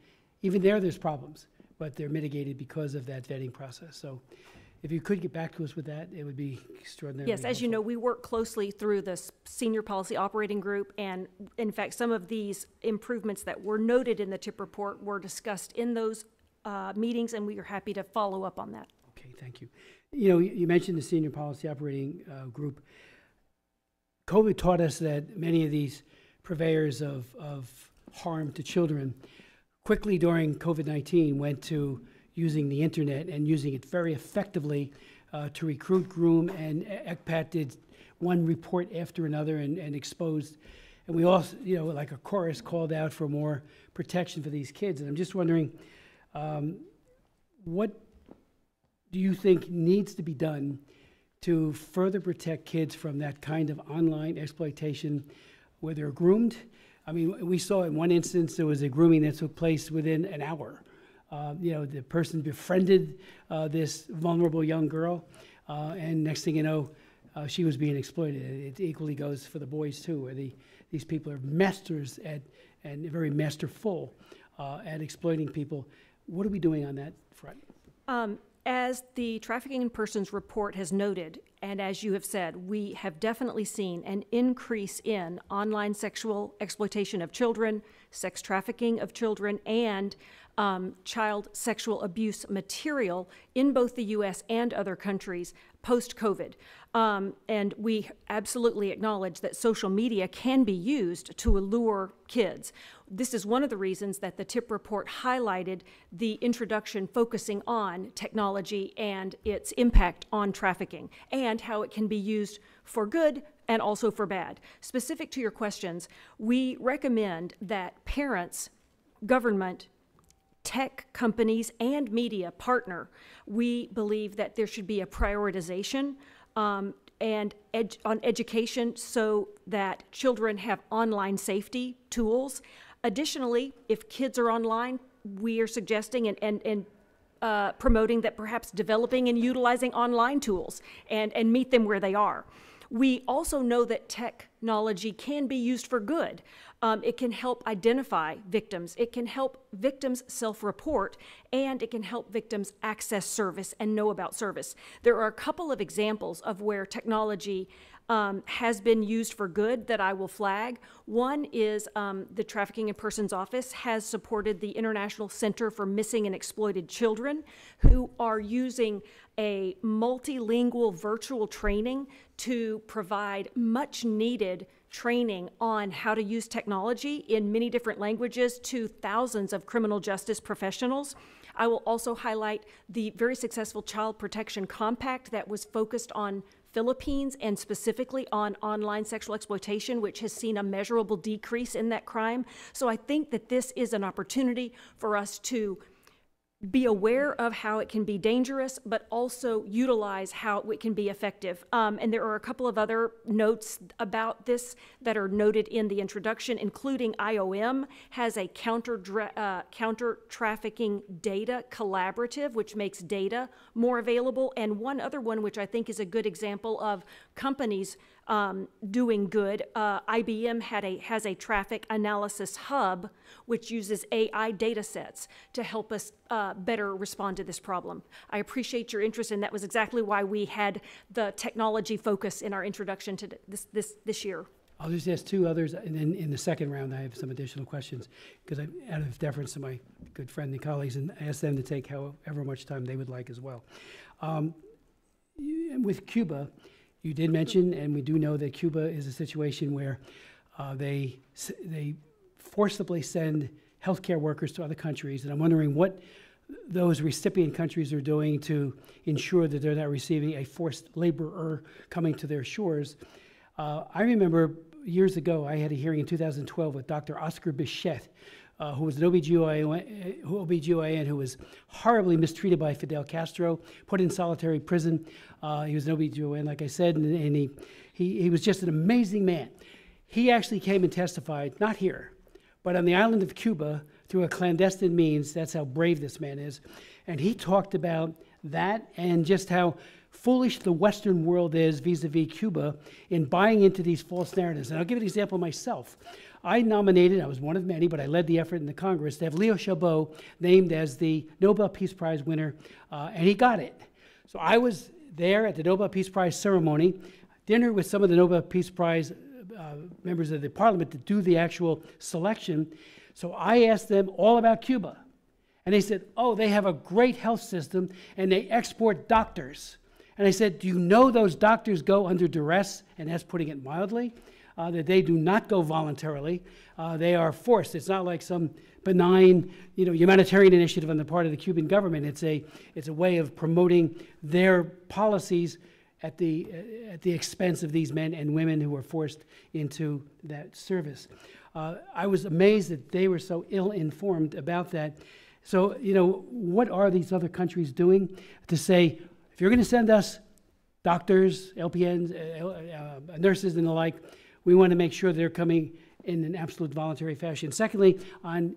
Even there's problems, but they're mitigated because of that vetting process. So if you could get back to us with that, it would be extraordinarily yes, as you know, we work closely through the Senior Policy Operating Group, and in fact, some of these improvements that were noted in the TIP report were discussed in those meetings, and we are happy to follow up on that. Okay, thank you. You know, you mentioned the Senior Policy Operating Group. COVID taught us that many of these purveyors of harm to children quickly during COVID-19 went to using the internet and using it very effectively to recruit, groom, and ECPAT did one report after another and exposed. And we also, you know, like a chorus, called out for more protection for these kids. And I'm just wondering, what do you think needs to be done to further protect kids from that kind of online exploitation where they're groomed? I mean, we saw in one instance there was a grooming that took place within an hour. You know, the person befriended this vulnerable young girl, and next thing you know, she was being exploited. It equally goes for the boys too, where these people are masters at, and very masterful at exploiting people. What are we doing on that front? As the Trafficking in Persons report has noted, and as you have said, we have definitely seen an increase in online sexual exploitation of children, sex trafficking of children, and child sexual abuse material in both the U.S. and other countries post-COVID. And we absolutely acknowledge that social media can be used to allure kids. This is one of the reasons that the TIP report highlighted the introduction focusing on technology and its impact on trafficking and how it can be used for good and also for bad. Specific to your questions, we recommend that parents, government, tech companies, and media partner. We believe that there should be a prioritization on education so that children have online safety tools. Additionally, if kids are online, we are suggesting and promoting that perhaps developing and utilizing online tools and meet them where they are. We also know that technology can be used for good. It can help identify victims. It can help victims self-report, and it can help victims access service and know about service. There are a couple of examples of where technology has been used for good that I will flag. One is the Trafficking in Persons Office has supported the International Center for Missing and Exploited Children, who are using a multilingual virtual training to provide much needed training on how to use technology in many different languages to thousands of criminal justice professionals. I will also highlight the very successful Child Protection Compact that was focused on Philippines and specifically on online sexual exploitation, which has seen a measurable decrease in that crime. So I think that this is an opportunity for us to be aware of how it can be dangerous, but also utilize how it can be effective. And there are a couple of other notes about this that are noted in the introduction, including IOM has a counter trafficking data collaborative, which makes data more available. And one other one, which I think is a good example of companies doing good. IBM has a traffic analysis hub, which uses AI data sets to help us better respond to this problem. I appreciate your interest, and that was exactly why we had the technology focus in our introduction to this year. I'll just ask two others, and then in the second round, I have some additional questions, because I'm out of deference to my good friend and colleagues, and ask them to take however much time they would like as well. With Cuba, you did mention, and we do know that Cuba is a situation where they forcibly send healthcare workers to other countries, and I'm wondering what those recipient countries are doing to ensure that they're not receiving a forced laborer coming to their shores. I remember years ago, I had a hearing in 2012 with Dr. Oscar Bichette, who was an OBGYN who was horribly mistreated by Fidel Castro, put in solitary prison. He was an OBGYN, like I said, and he was just an amazing man. He actually came and testified, not here, but on the island of Cuba through a clandestine means. That's how brave this man is. And he talked about that and just how foolish the Western world is vis-a-vis Cuba in buying into these false narratives. And I'll give an example myself. I nominated, I was one of many, but I led the effort in the Congress to have Leo Chabot named as the Nobel Peace Prize winner, and he got it. So I was there at the Nobel Peace Prize ceremony, dinner with some of the Nobel Peace Prize members of the parliament to do the actual selection. So I asked them all about Cuba. And they said, oh, they have a great health system and they export doctors. And I said, do you know those doctors go under duress? And that's putting it mildly, that they do not go voluntarily. They are forced. It's not like some benign, humanitarian initiative on the part of the Cuban government. It's a way of promoting their policies at the expense of these men and women who were forced into that service. I was amazed that they were so ill-informed about that. So, what are these other countries doing to say, if you're going to send us doctors, LPNs, nurses and the like, we want to make sure they're coming in an absolute voluntary fashion. Secondly, on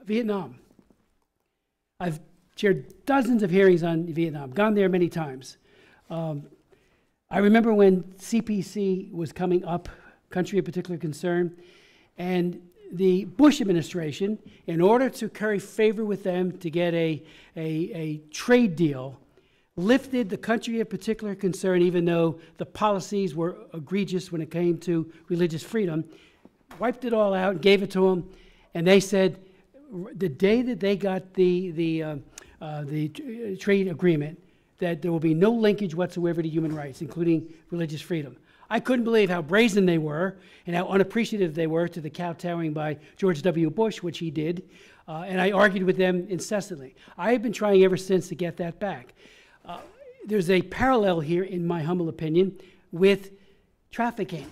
Vietnam, I've chaired dozens of hearings on Vietnam, gone there many times. I remember when CPC was coming up, country of particular concern, and the Bush administration, in order to curry favor with them to get a trade deal, lifted the country of particular concern, even though the policies were egregious when it came to religious freedom, wiped it all out, gave it to them, and they said the day that they got the trade agreement, that there will be no linkage whatsoever to human rights, including religious freedom. I couldn't believe how brazen they were and how unappreciative they were to the kowtowing by George W. Bush, which he did, and I argued with them incessantly. I have been trying ever since to get that back. There's a parallel here, in my humble opinion, with trafficking.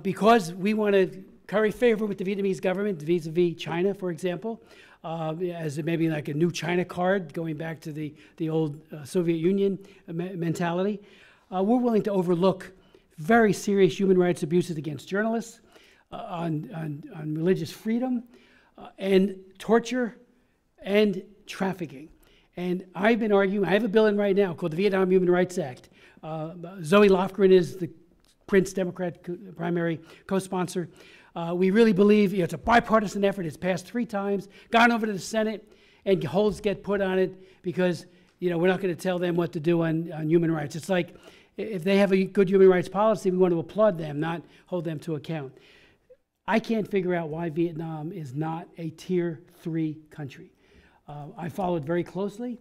Because we want to curry favor with the Vietnamese government vis-a-vis China, for example, as maybe like a new China card, going back to the old Soviet Union mentality, we're willing to overlook very serious human rights abuses against journalists, on religious freedom, and torture, and trafficking. And I've been arguing, I have a bill in right now called the Vietnam Human Rights Act. Zoe Lofgren is the Prince Democrat primary co-sponsor. We really believe it's a bipartisan effort. It's passed 3 times, gone over to the Senate, and holds get put on it because we're not going to tell them what to do on human rights. It's like if they have a good human rights policy, we want to applaud them, not hold them to account. I can't figure out why Vietnam is not a Tier 3 country. I followed very closely.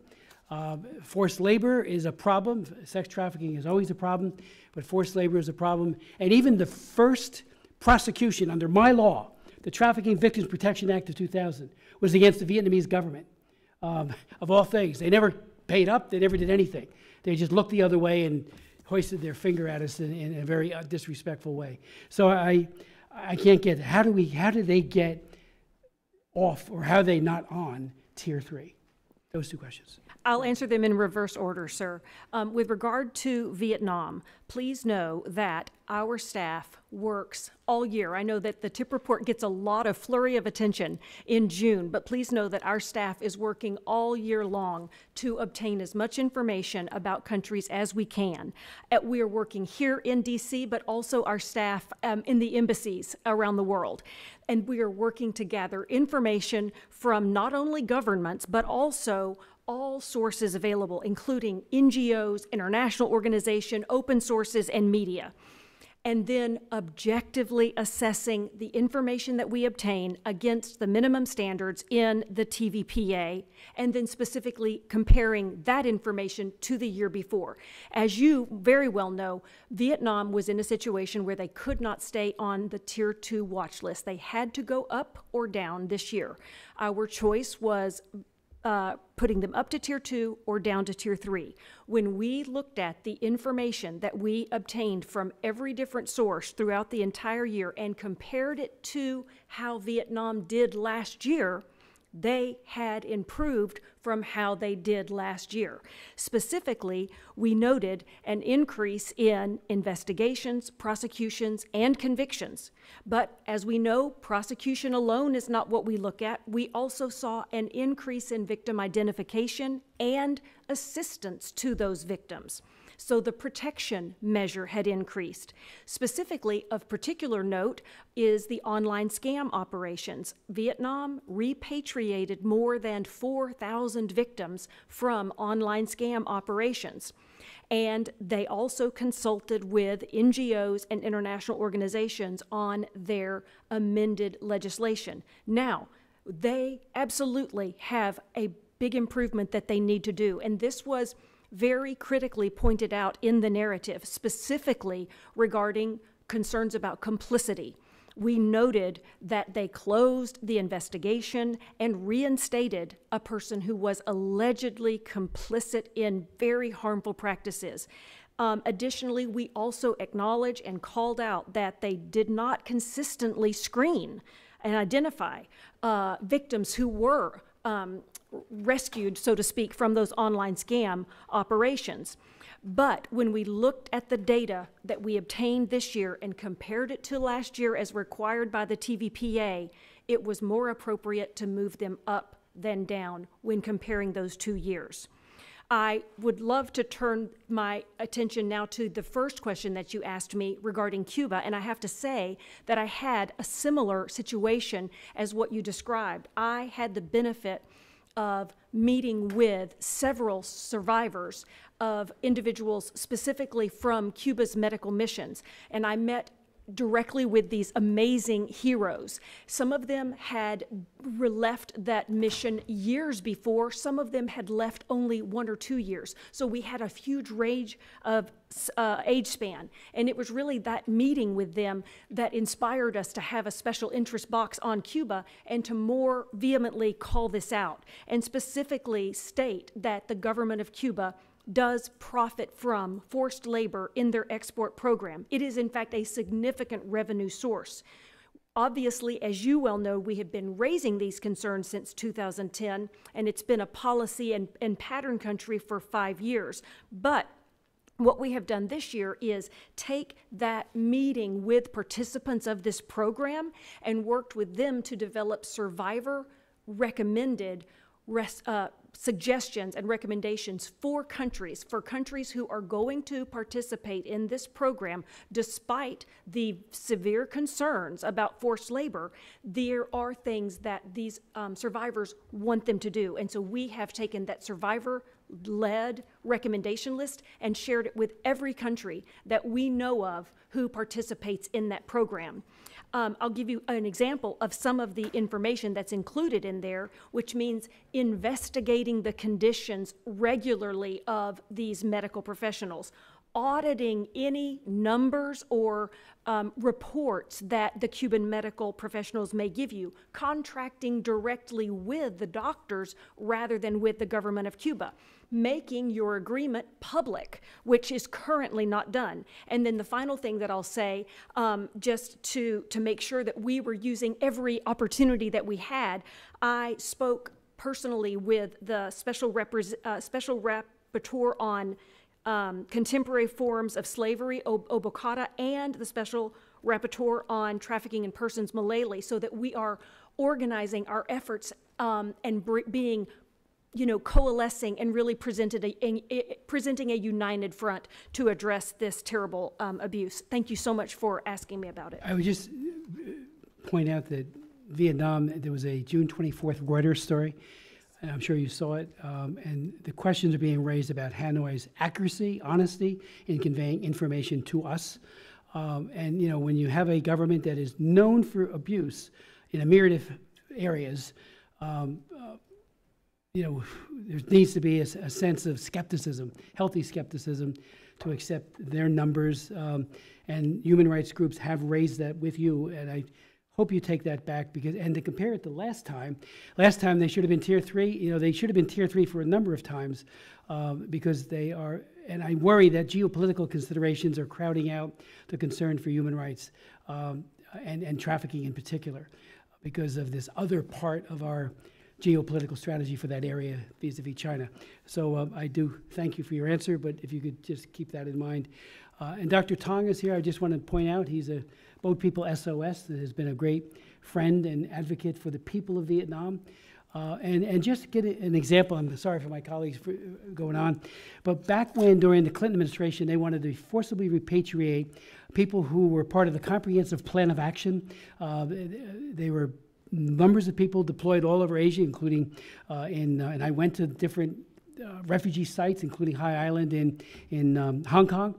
Forced labor is a problem. Sex trafficking is always a problem, but forced labor is a problem. And even the first prosecution under my law, the Trafficking Victims Protection Act of 2000, was against the Vietnamese government, of all things. They never paid up. They never did anything. They just looked the other way and hoisted their finger at us in a very disrespectful way. So I can't get, how do they get off, or how are they not on Tier 3? Those 2 questions. I'll answer them in reverse order, sir. With regard to Vietnam, please know that our staff works all year. I know that the TIP report gets a lot of flurry of attention in June, but please know that our staff is working all year long to obtain as much information about countries as we can. We are working here in DC, but also our staff in the embassies around the world. And we are working to gather information from not only governments, but also all sources available, including NGOs, international organizations, open sources, and media. and then objectively assessing the information that we obtain against the minimum standards in the TVPA, and then specifically comparing that information to the year before. As you very well know, Vietnam was in a situation where they could not stay on the Tier 2 watch list. They had to go up or down this year. Our choice was putting them up to Tier 2 or down to Tier 3. When we looked at the information that we obtained from every different source throughout the entire year and compared it to how Vietnam did last year, they had improved from how they did last year. Specifically, we noted an increase in investigations, prosecutions, and convictions. But as we know, prosecution alone is not what we look at. We also saw an increase in victim identification and assistance to those victims. So the protection measure had increased. Specifically, of particular note is the online scam operations. Vietnam repatriated more than 4,000 victims from online scam operations. And they also consulted with NGOs and international organizations on their amended legislation. Now, they absolutely have a big improvement that they need to do, and this was very critically pointed out in the narrative, specifically regarding concerns about complicity. We noted that they closed the investigation and reinstated a person who was allegedly complicit in very harmful practices. Additionally, we also acknowledged and called out that they did not consistently screen and identify victims who were rescued, so to speak, from those online scam operations. But when we looked at the data that we obtained this year and compared it to last year as required by the TVPA, it was more appropriate to move them up than down when comparing those 2 years. I would love to turn my attention now to the first question that you asked me regarding Cuba, and I have to say that I had a similar situation as what you described. I had the benefit of meeting with several survivors of individuals specifically from Cuba's medical missions, and I met directly with these amazing heroes. Some of them had left that mission years before. Some of them had left only 1 or 2 years. So we had a huge range of age span. And it was really that meeting with them that inspired us to have a special interest box on Cuba and to more vehemently call this out and specifically state that the government of Cuba does profit from forced labor in their export program. It is, in fact, a significant revenue source. Obviously, as you well know, we have been raising these concerns since 2010, and it's been a policy and pattern country for 5 years. But what we have done this year is take that meeting with participants of this program and worked with them to develop survivor-recommended suggestions and recommendations for countries who are going to participate in this program despite the severe concerns about forced labor. There are things that these survivors want them to do, and so we have taken that survivor-led recommendation list and shared it with every country that we know of who participates in that program. I'll give you an example of some of the information that's included in there, which means investigating the conditions regularly of these medical professionals, auditing any numbers or reports that the Cuban medical professionals may give you, contracting directly with the doctors rather than with the government of Cuba, making your agreement public, which is currently not done. And then the final thing that I'll say, just to make sure that we were using every opportunity that we had, I spoke personally with the special rapporteur on contemporary forms of slavery, Obokata, and the special rapporteur on trafficking in persons, Mullally, so that we are organizing our efforts and being coalescing and really presenting a united front to address this terrible abuse. Thank you so much for asking me about it. I would just point out that Vietnam, there was a June 24th Reuters story, and I'm sure you saw it, and the questions are being raised about Hanoi's accuracy, honesty in conveying information to us. And, you know, when you have a government that is known for abuse in a myriad of areas, you know, there needs to be a sense of skepticism, healthy skepticism, to accept their numbers. And human rights groups have raised that with you, and I hope you take that back, because, and to compare it to last time they should have been tier 3. You know, they should have been tier 3 for a number of times, because they are, and I worry that geopolitical considerations are crowding out the concern for human rights, and trafficking in particular, because of this other part of our geopolitical strategy for that area vis-a-vis China. So I do thank you for your answer, but if you could just keep that in mind. And Dr. Tong is here. I just want to point out he's a Boat People SOS that has been a great friend and advocate for the people of Vietnam. And just to get an example, I'm sorry for my colleagues for going on, but back when, during the Clinton administration, they wanted to forcibly repatriate people who were part of the Comprehensive Plan of Action. They were numbers of people deployed all over Asia, including and I went to different refugee sites, including High Island in Hong Kong.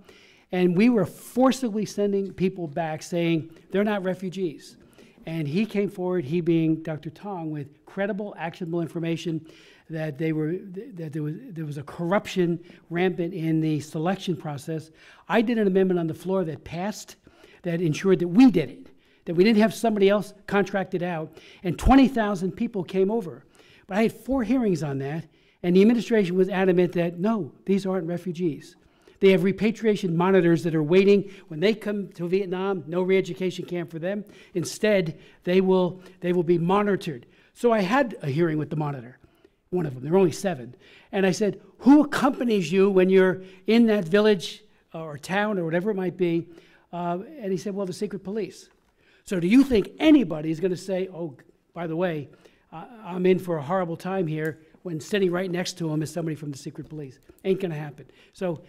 And we were forcibly sending people back saying they're not refugees. And he came forward, he being Dr. Tong, with credible, actionable information that there was a corruption rampant in the selection process. I did an amendment on the floor that passed that ensured that we did it, that we didn't have somebody else contracted out, and 20,000 people came over. But I had 4 hearings on that, and the administration was adamant that, no, these aren't refugees. They have repatriation monitors that are waiting. When they come to Vietnam, no re-education camp for them. Instead, they will be monitored. So I had a hearing with the monitor, one of them. There were only 7. And I said, who accompanies you when you're in that village or town or whatever it might be? And he said, well, the secret police. So do you think anybody is going to say, oh, by the way, I'm in for a horrible time here, when sitting right next to him is somebody from the secret police? Ain't going to happen. So,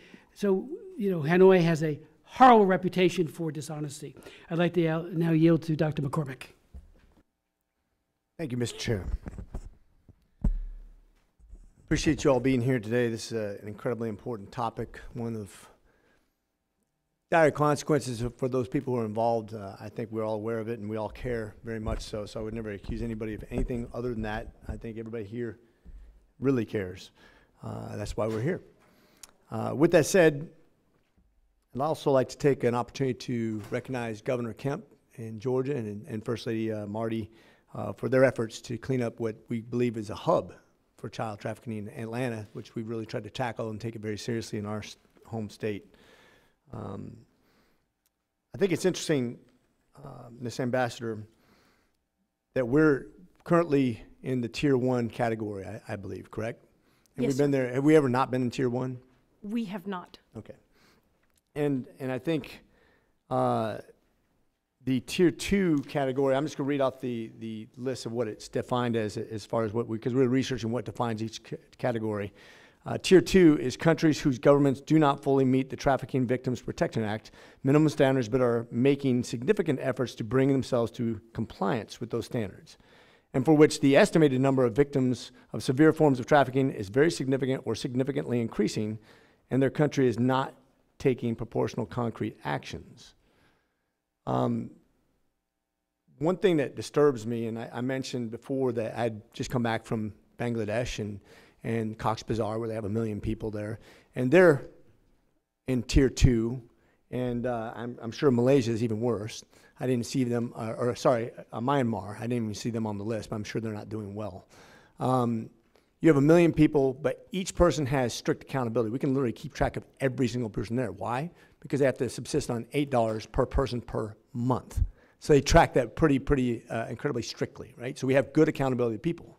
you know, Hanoi has a horrible reputation for dishonesty. I'd like to now yield to Dr. McCormick. Thank you, Mr. Chair. Appreciate you all being here today. This is an incredibly important topic, one of dire consequences for those people who are involved. I think we're all aware of it, and we all care very much so. So I would never accuse anybody of anything other than that. I think everybody here really cares. That's why we're here. With that said, I'd also like to take an opportunity to recognize Governor Kemp in Georgia and First Lady Marty for their efforts to clean up what we believe is a hub for child trafficking in Atlanta, which we've really tried to tackle and take it very seriously in our home state. I think it's interesting, Ms. Ambassador, that we're currently in the Tier 1 category, I believe, correct? And Yes, we've been there. Have we ever not been in Tier 1? We have not. Okay. And I think the Tier 2 category, I'm just going to read off the list of what it's defined as far as what because we're researching what defines each category. Tier 2 is countries whose governments do not fully meet the Trafficking Victims Protection Act minimum standards, but are making significant efforts to bring themselves to compliance with those standards, and for which the estimated number of victims of severe forms of trafficking is very significant or significantly increasing, and their country is not taking proportional concrete actions. One thing that disturbs me, and I mentioned before that I'd just come back from Bangladesh and Cox's Bazar, where they have 1 million people there, and they're in Tier 2, and I'm sure Malaysia is even worse. I didn't see them, Myanmar, I didn't even see them on the list, but I'm sure they're not doing well. You have 1 million people, but each person has strict accountability. We can literally keep track of every single person there. Why? Because they have to subsist on $8 per person per month. So they track that pretty incredibly strictly, right? So we have good accountability of people.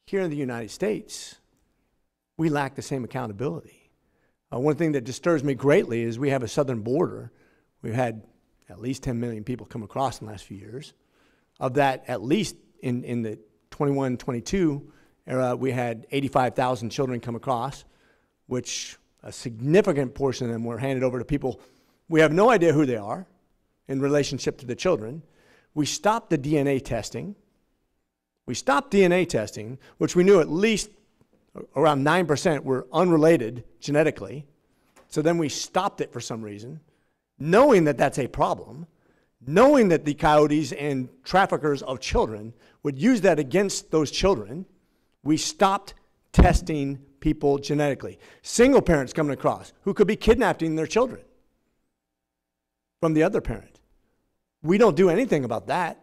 Here in the United States, we lack the same accountability. One thing that disturbs me greatly is we have a southern border. We've had at least 10 million people come across in the last few years. Of that, at least in the 21-22 era, we had 85,000 children come across, which a significant portion of them were handed over to people. We have no idea who they are in relationship to the children. We stopped the DNA testing. We stopped DNA testing, which we knew at least around 9% were unrelated genetically. So then we stopped it for some reason. knowing that that's a problem, knowing that the coyotes and traffickers of children would use that against those children, we stopped testing people genetically. Single parents coming across who could be kidnapping their children from the other parent. We don't do anything about that.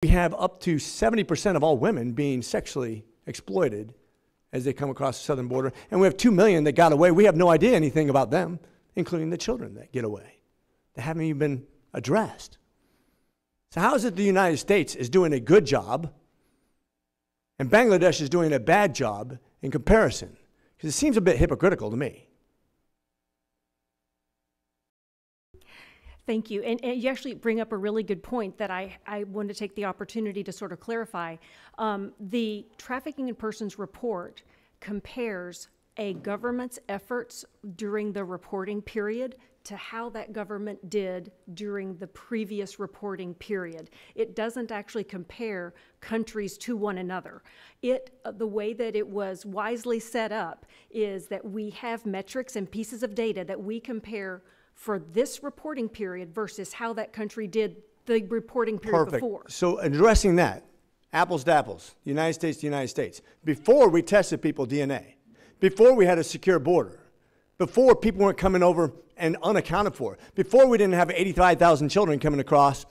We have up to 70% of all women being sexually exploited as they come across the southern border, and we have 2 million that got away. We have no idea anything about them, including the children that get away. They haven't even been addressed. So how is it the United States is doing a good job and Bangladesh is doing a bad job in comparison? Because it seems a bit hypocritical to me. Thank you. And you actually bring up a really good point that I want to take the opportunity to sort of clarify. The Trafficking in Persons report compares a government's efforts during the reporting period to how that government did during the previous reporting period. It doesn't actually compare countries to one another. The way that it was wisely set up is that we have metrics and pieces of data that we compare for this reporting period versus how that country did the reporting period before. So addressing that, apples to apples, United States to United States. Before we tested people DNA, before we had a secure border, before people weren't coming over and unaccounted for, before we didn't have 85,000 children coming across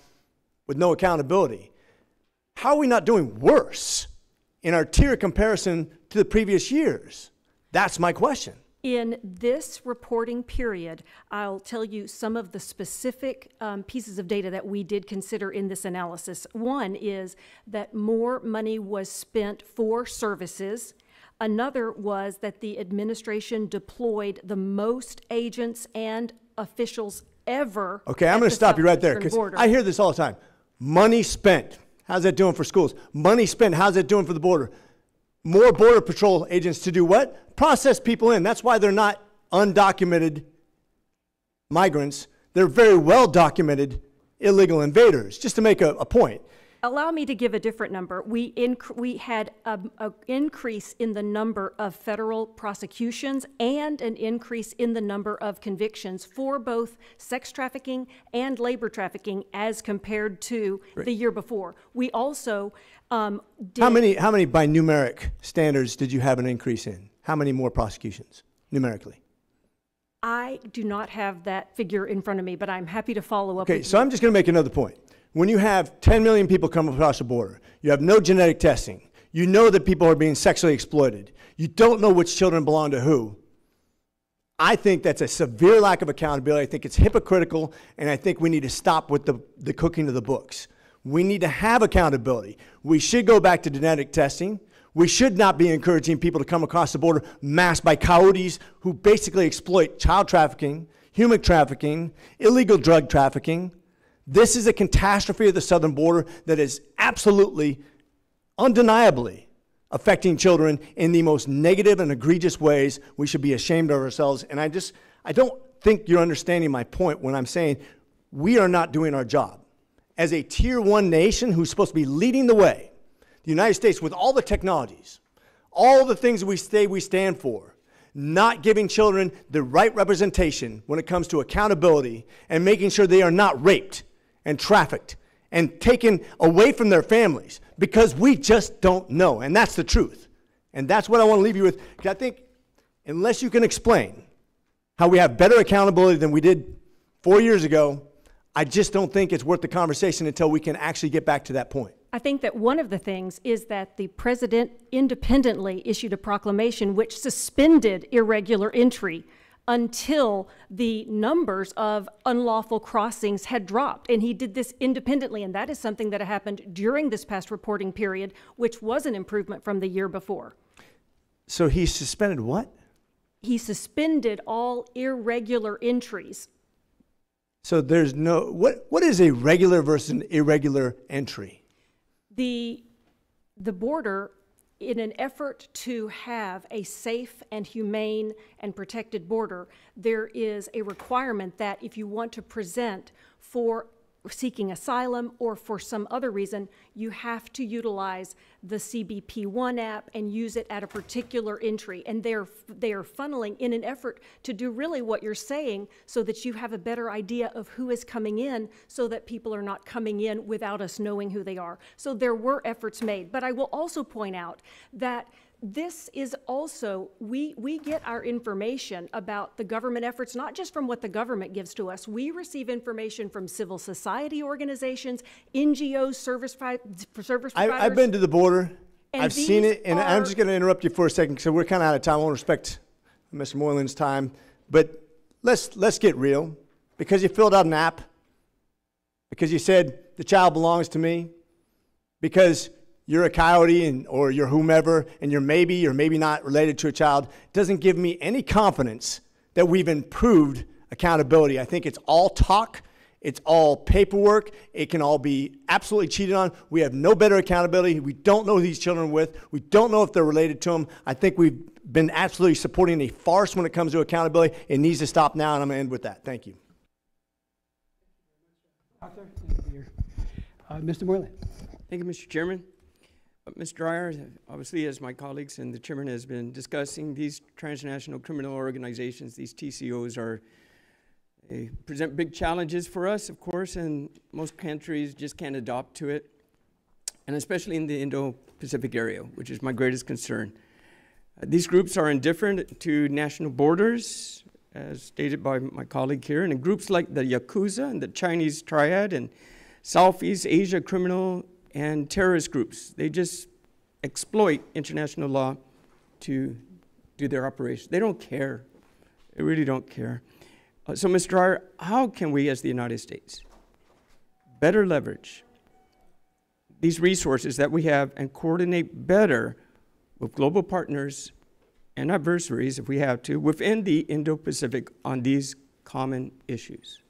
with no accountability, how are we not doing worse in our tier comparison to the previous years? That's my question. In this reporting period, I'll tell you some of the specific pieces of data that we did consider in this analysis. One is that more money was spent for services. Another was that the administration deployed the most agents and officials ever. Okay, I'm going to stop you right there because I hear this all the time. Money spent. How's that doing for schools? Money spent. How's that doing for the border? More Border Patrol agents to do what? Process people in. That's why they're not undocumented migrants. They're very well documented illegal invaders, just to make a point. Allow me to give a different number. We had an increase in the number of federal prosecutions and an increase in the number of convictions for both sex trafficking and labor trafficking as compared to the year before. We also did... How many by numeric standards did you have an increase in? How many more prosecutions numerically? I do not have that figure in front of me, but I'm happy to follow up. Okay, so I'm just going to make another point. When you have 10 million people come across the border, you have no genetic testing, you know that people are being sexually exploited, you don't know which children belong to who, I think that's a severe lack of accountability. I think it's hypocritical, and I think we need to stop with the cooking of the books. We need to have accountability. We should go back to genetic testing. We should not be encouraging people to come across the border masked by coyotes who basically exploit child trafficking, human trafficking, illegal drug trafficking. This is a catastrophe of the southern border that is absolutely, undeniably affecting children in the most negative and egregious ways. We should be ashamed of ourselves. And I don't think you're understanding my point when I'm saying we are not doing our job. As a tier 1 nation who's supposed to be leading the way, the United States, with all the technologies, all the things we stand for, not giving children the right representation when it comes to accountability and making sure they are not raped and trafficked and taken away from their families because we just don't know. And that's the truth. And that's what I want to leave you with. Because I think unless you can explain how we have better accountability than we did 4 years ago, I just don't think it's worth the conversation until we can actually get back to that point. I think that one of the things is that the president independently issued a proclamation which suspended irregular entry until the numbers of unlawful crossings had dropped. And he did this independently, and that is something that happened during this past reporting period, which was an improvement from the year before. So he suspended what? He suspended all irregular entries. So there's no, what is a regular versus an irregular entry? The border, in an effort to have a safe and humane and protected border, there is a requirement that if you want to present for seeking asylum or for some other reason, you have to utilize the CBP1 app and use it at a particular entry. And they are funneling in an effort to do really what you're saying so that you have a better idea of who is coming in so that people are not coming in without us knowing who they are. So there were efforts made. But I will also point out that this is also, we get our information about the government efforts, not just from what the government gives to us. We receive information from civil society organizations, NGOs, service providers. I've been to the border. And I've seen it, and I'm are- just going to interrupt you for a second because we're kind of out of time. I want to respect Mr. Moylan's time, but let's get real. Because you filled out an app, because you said the child belongs to me, because you're a coyote or you're whomever, and you're maybe or maybe not related to a child, doesn't give me any confidence that we've improved accountability. I think it's all talk. It's all paperwork. It can all be absolutely cheated on. We have no better accountability. We don't know who these children are with. We don't know if they're related to them. I think we've been absolutely supporting a farce when it comes to accountability. It needs to stop now, and I'm going to end with that. Thank you. Arthur, Mr. Moylan. Thank you, Mr. Chairman. Ms. Dreyer, obviously, as my colleagues and the chairman has been discussing, these transnational criminal organizations, these TCOs, they present big challenges for us, of course, and most countries just can't adopt to it, and especially in the Indo-Pacific area, which is my greatest concern. These groups are indifferent to national borders, as stated by my colleague here, and in groups like the Yakuza and the Chinese Triad and Southeast Asia criminal and terrorist groups. They just exploit international law to do their operations. They don't care. They really don't care. So, Mr. Dreyer, how can we as the United States better leverage these resources that we have and coordinate better with global partners and adversaries, if we have to, within the Indo-Pacific on these common issues?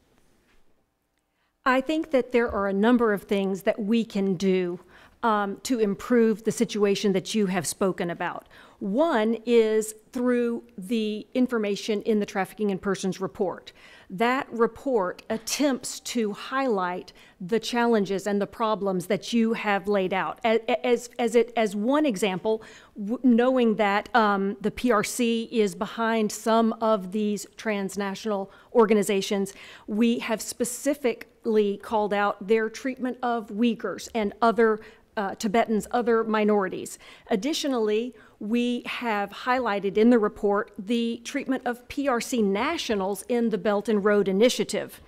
I think that there are a number of things that we can do to improve the situation that you have spoken about. One is through the information in the Trafficking in Persons report. That report attempts to highlight the challenges and the problems that you have laid out. As one example, knowing that the PRC is behind some of these transnational organizations, we have specifically called out their treatment of Uyghurs and other Tibetans, other minorities. Additionally, we have highlighted in the report the treatment of PRC nationals in the Belt and Road Initiative.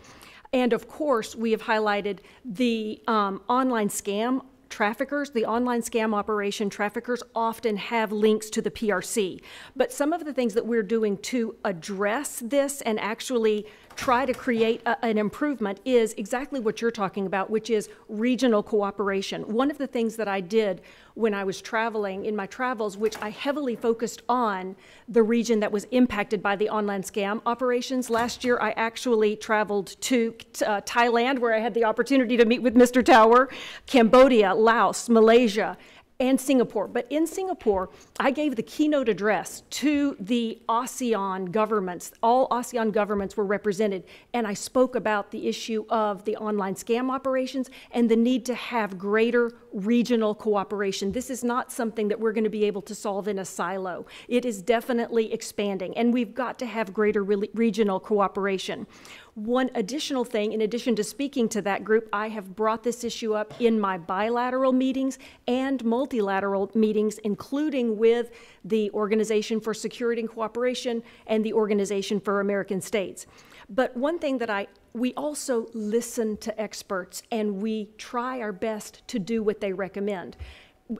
And of course, we have highlighted the online scam traffickers. The online scam operation traffickers often have links to the PRC. But some of the things that we're doing to address this and actually try to create an improvement is exactly what you're talking about, which is regional cooperation. One of the things that I did when I was traveling in my travels, which I heavily focused on the region that was impacted by the online scam operations. Last year, I actually traveled to Thailand, where I had the opportunity to meet with Mr. Tower, Cambodia, Laos, Malaysia, and Singapore. But in Singapore, I gave the keynote address to the ASEAN governments. All ASEAN governments were represented, and I spoke about the issue of the online scam operations and the need to have greater regional cooperation. This is not something that we're going to be able to solve in a silo. It is definitely expanding, and we've got to have greater regional cooperation. One additional thing, in addition to speaking to that group, I have brought this issue up in my bilateral meetings and multilateral meetings, including with the Organization for Security and Cooperation and the Organization for American States. But one thing that we also listen to experts, and we try our best to do what they recommend.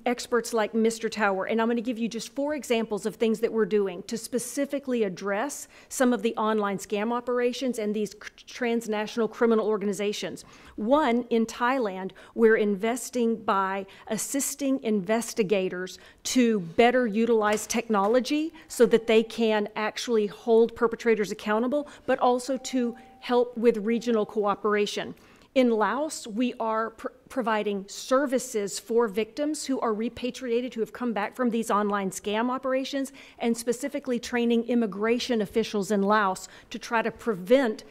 Experts like Mr. Tower, and I'm going to give you just 4 examples of things that we're doing to specifically address some of the online scam operations and these transnational criminal organizations. One, in Thailand, we're investing by assisting investigators to better utilize technology so that they can actually hold perpetrators accountable, but also to help with regional cooperation. In Laos, we are providing services for victims who are repatriated, who have come back from these online scam operations, and specifically training immigration officials in Laos to try to prevent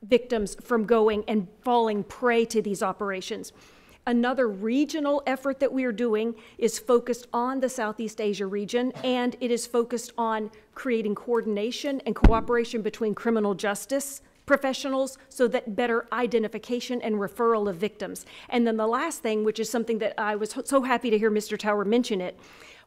victims from going and falling prey to these operations. Another regional effort that we are doing is focused on the Southeast Asia region, and it is focused on creating coordination and cooperation between criminal justice professionals so that better identification and referral of victims. And then the last thing, which is something that I was so happy to hear Mr. Tower mention it,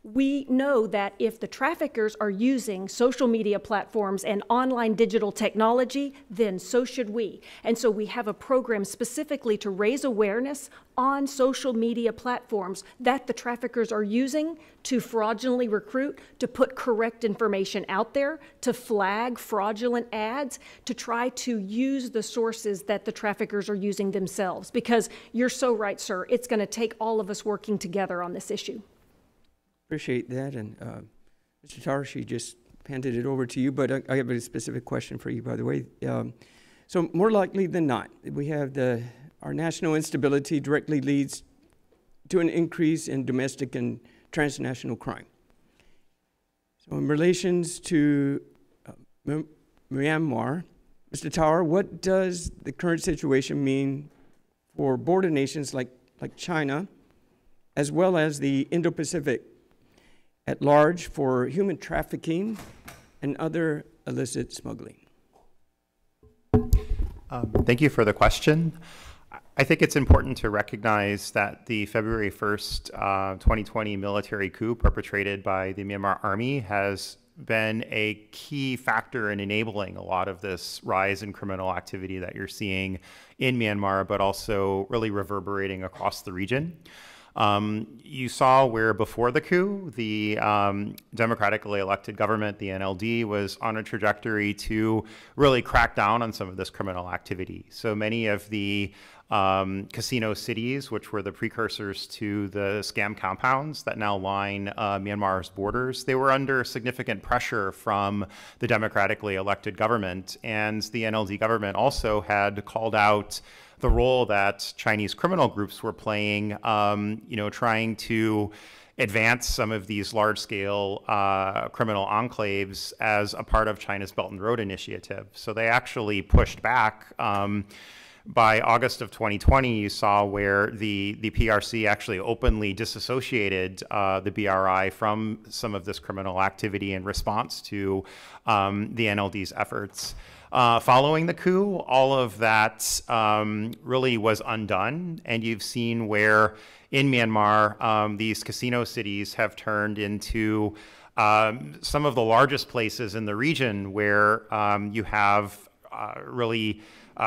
we know that if the traffickers are using social media platforms and online digital technology, then so should we. And so we have a program specifically to raise awareness on social media platforms that the traffickers are using to fraudulently recruit, to put correct information out there, to flag fraudulent ads, to try to use the sources that the traffickers are using themselves. Because you're so right, sir, it's going to take all of us working together on this issue. Appreciate that. And Mr. Tower, she just handed it over to you, but I have a specific question for you, by the way. So more likely than not, we have our national instability directly leads to an increase in domestic and transnational crime. So in relations to Myanmar, Mr. Tower, what does the current situation mean for border nations like China, as well as the Indo-Pacific at large for human trafficking and other illicit smuggling? Thank you for the question. I think it's important to recognize that the February 1st, 2020 military coup perpetrated by the Myanmar Army has been a key factor in enabling a lot of this rise in criminal activity that you're seeing in Myanmar, but also really reverberating across the region. You saw where before the coup, the democratically elected government, the NLD, was on a trajectory to really crack down on some of this criminal activity. So many of the casino cities, which were the precursors to the scam compounds that now line Myanmar's borders, they were under significant pressure from the democratically elected government. And the NLD government also had called out the role that Chinese criminal groups were playing, trying to advance some of these large-scale criminal enclaves as a part of China's Belt and Road Initiative. So they actually pushed back. By August of 2020, you saw where the PRC actually openly disassociated the BRI from some of this criminal activity in response to the NLD's efforts. Following the coup, all of that really was undone, and you've seen where in Myanmar these casino cities have turned into some of the largest places in the region where you have really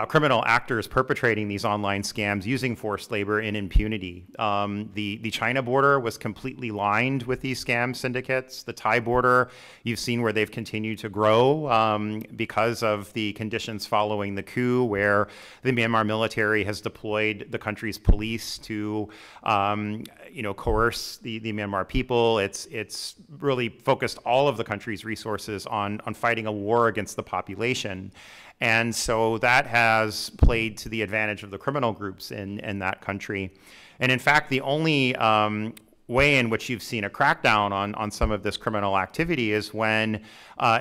criminal actors perpetrating these online scams using forced labor in impunity. The China border was completely lined with these scam syndicates. The Thai border, you've seen where they've continued to grow because of the conditions following the coup, where the Myanmar military has deployed the country's police to coerce the Myanmar people. It's really focused all of the country's resources on fighting a war against the population. And so that has played to the advantage of the criminal groups in that country. And in fact, the only way in which you've seen a crackdown on some of this criminal activity is when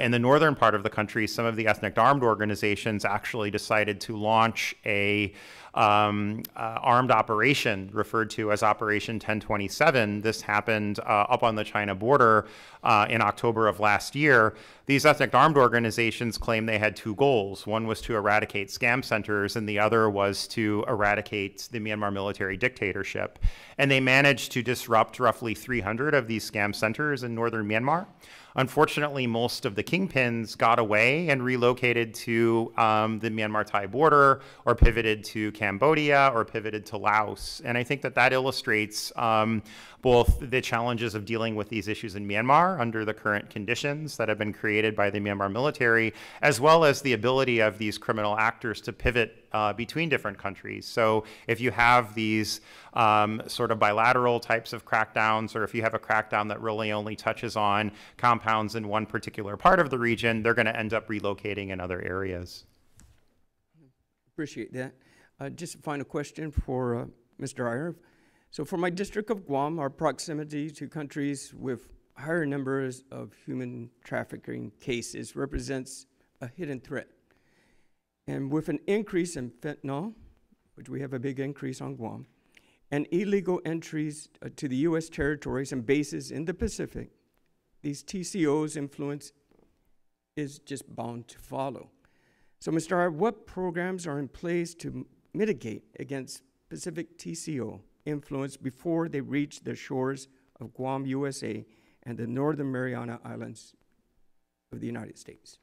in the northern part of the country, some of the ethnic armed organizations actually decided to launch a armed operation referred to as Operation 1027. This happened up on the China border in October of last year. These ethnic armed organizations claim they had two goals. One was to eradicate scam centers, and the other was to eradicate the Myanmar military dictatorship. And they managed to disrupt roughly 300 of these scam centers in northern Myanmar. Unfortunately, most of the kingpins got away and relocated to the Myanmar-Thai border, or pivoted to Cambodia, or pivoted to Laos. And I think that illustrates both the challenges of dealing with these issues in Myanmar under the current conditions that have been created by the Myanmar military, as well as the ability of these criminal actors to pivot between different countries. So if you have these sort of bilateral types of crackdowns, or if you have a crackdown that really only touches on compounds in one particular part of the region, they're going to end up relocating in other areas. Appreciate that. Just a final question for Mr. Iyer. So for my district of Guam, our proximity to countries with higher numbers of human trafficking cases represents a hidden threat. And with an increase in fentanyl, which we have a big increase on Guam, and illegal entries to the U.S. territories and bases in the Pacific, these TCOs' influence is just bound to follow. So, Mr. R., what programs are in place to mitigate against Pacific TCO influence before they reach the shores of Guam, USA, and the Northern Mariana Islands of the United States?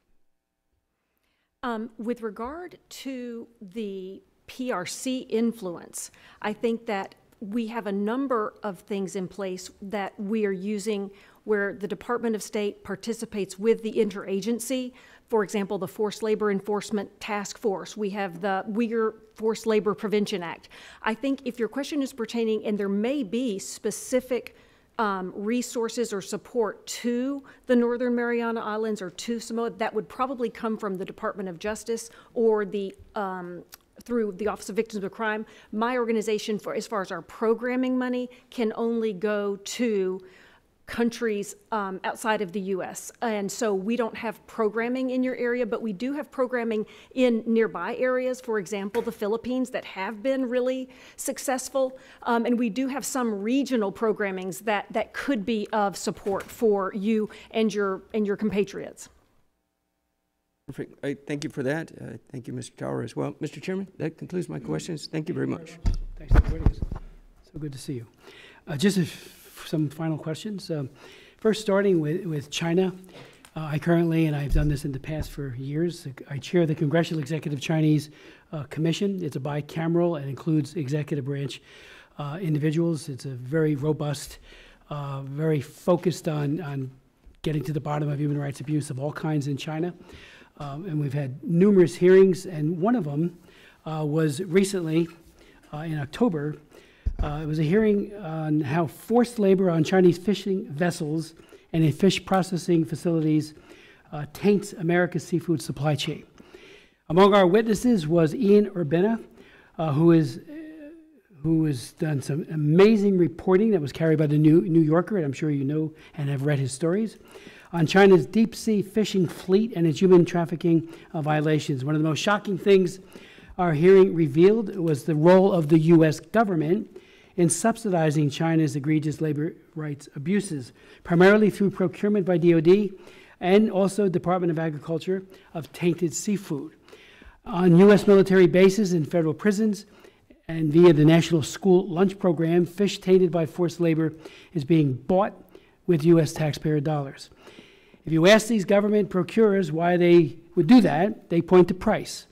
With regard to the PRC influence, I think that we have a number of things in place that we are using where the Department of State participates with the interagency. For example, the Forced Labor Enforcement Task Force. We have the Uyghur Forced Labor Prevention Act. I think if your question is pertaining, and there may be specific resources or support to the Northern Mariana Islands or to Samoa, that would probably come from the Department of Justice or the through the Office of Victims of Crime. My organization, as far as our programming money, can only go to countries outside of the U.S. And so we don't have programming in your area, but we do have programming in nearby areas, for example, the Philippines, that have been really successful. And we do have some regional programmings that could be of support for you and your compatriots. Perfect. I thank you for that. Thank you, Mr. Tower, as well. Mr. Chairman, that concludes my questions. Thank you very much. Thanks for joining us. So good to see you. Just some final questions. First, starting with China. I currently, and I've done this in the past for years, I chair the Congressional Executive Chinese Commission. It's a bicameral and includes executive branch individuals. It's a very robust, very focused on getting to the bottom of human rights abuse of all kinds in China. And we've had numerous hearings, and one of them was recently in October. It was a hearing on how forced labor on Chinese fishing vessels and in fish processing facilities taints America's seafood supply chain. Among our witnesses was Ian Urbina, who has done some amazing reporting that was carried by the New Yorker, and I'm sure you know and have read his stories, on China's deep-sea fishing fleet and its human trafficking violations. One of the most shocking things our hearing revealed was the role of the U.S. government in subsidizing China's egregious labor rights abuses, primarily through procurement by DoD and also Department of Agriculture of tainted seafood. On U.S. military bases and federal prisons and via the National School Lunch Program, fish tainted by forced labor is being bought with U.S. taxpayer dollars. If you ask these government procurers why they would do that, they point to price.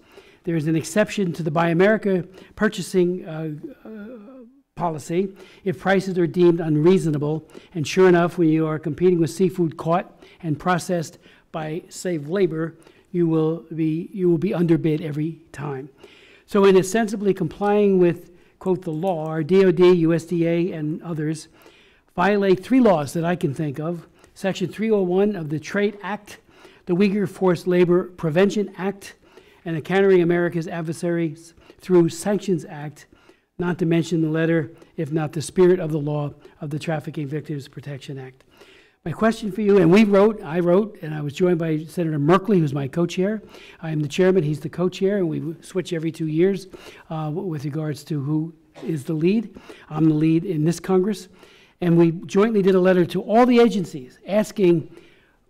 There is an exception to the Buy America purchasing policy if prices are deemed unreasonable, and sure enough, when you are competing with seafood caught and processed by slave labor, you will be underbid every time. So in ostensibly complying with, quote, the law, our DoD, USDA, and others violate 3 laws that I can think of: Section 301 of the Trade Act, the Uyghur Forced Labor Prevention Act, and the Countering America's Adversaries Through Sanctions Act, not to mention the letter, if not the spirit of the law, of the Trafficking Victims Protection Act. My question for you, and I wrote, and I was joined by Senator Merkley, who's my co-chair. I am the chairman, he's the co-chair, and we switch every 2 years with regards to who is the lead. I'm the lead in this Congress. And we jointly did a letter to all the agencies asking,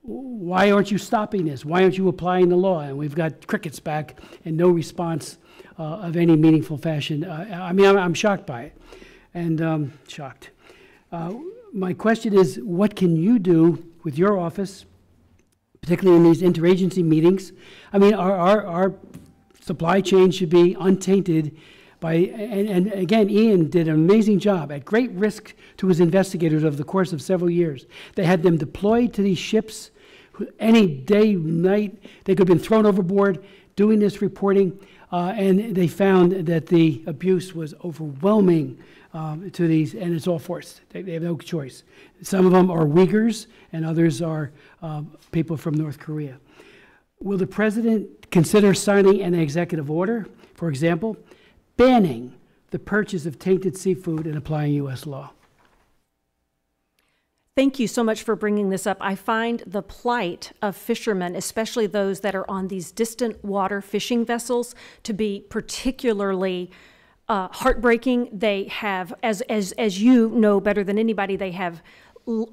why aren't you stopping this? Why aren't you applying the law? And we've got crickets back and no response of any meaningful fashion. I'm shocked by it, and shocked. My question is, what can you do with your office, particularly in these interagency meetings? I mean, our supply chain should be untainted by, and again, Ian did an amazing job at great risk to his investigators over the course of several years. They had them deployed to these ships any day, night. They could have been thrown overboard doing this reporting, and they found that the abuse was overwhelming to these, and it's all forced. They have no choice. Some of them are Uyghurs, and others are people from North Korea. Will the president consider signing an executive order, for example, banning the purchase of tainted seafood and applying U.S. law? Thank you so much for bringing this up. I find the plight of fishermen, especially those that are on these distant water fishing vessels, to be particularly heartbreaking. They have, as you know better than anybody, they have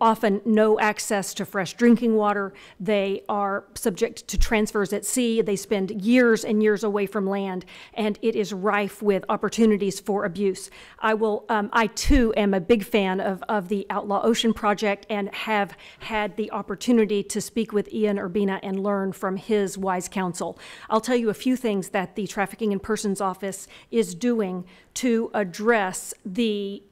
often no access to fresh drinking water. They are subject to transfers at sea. They spend years and years away from land, and it is rife with opportunities for abuse. I too am a big fan of the Outlaw Ocean Project and have had the opportunity to speak with Ian Urbina and learn from his wise counsel. I'll tell you a few things that the Trafficking in Persons Office is doing to address the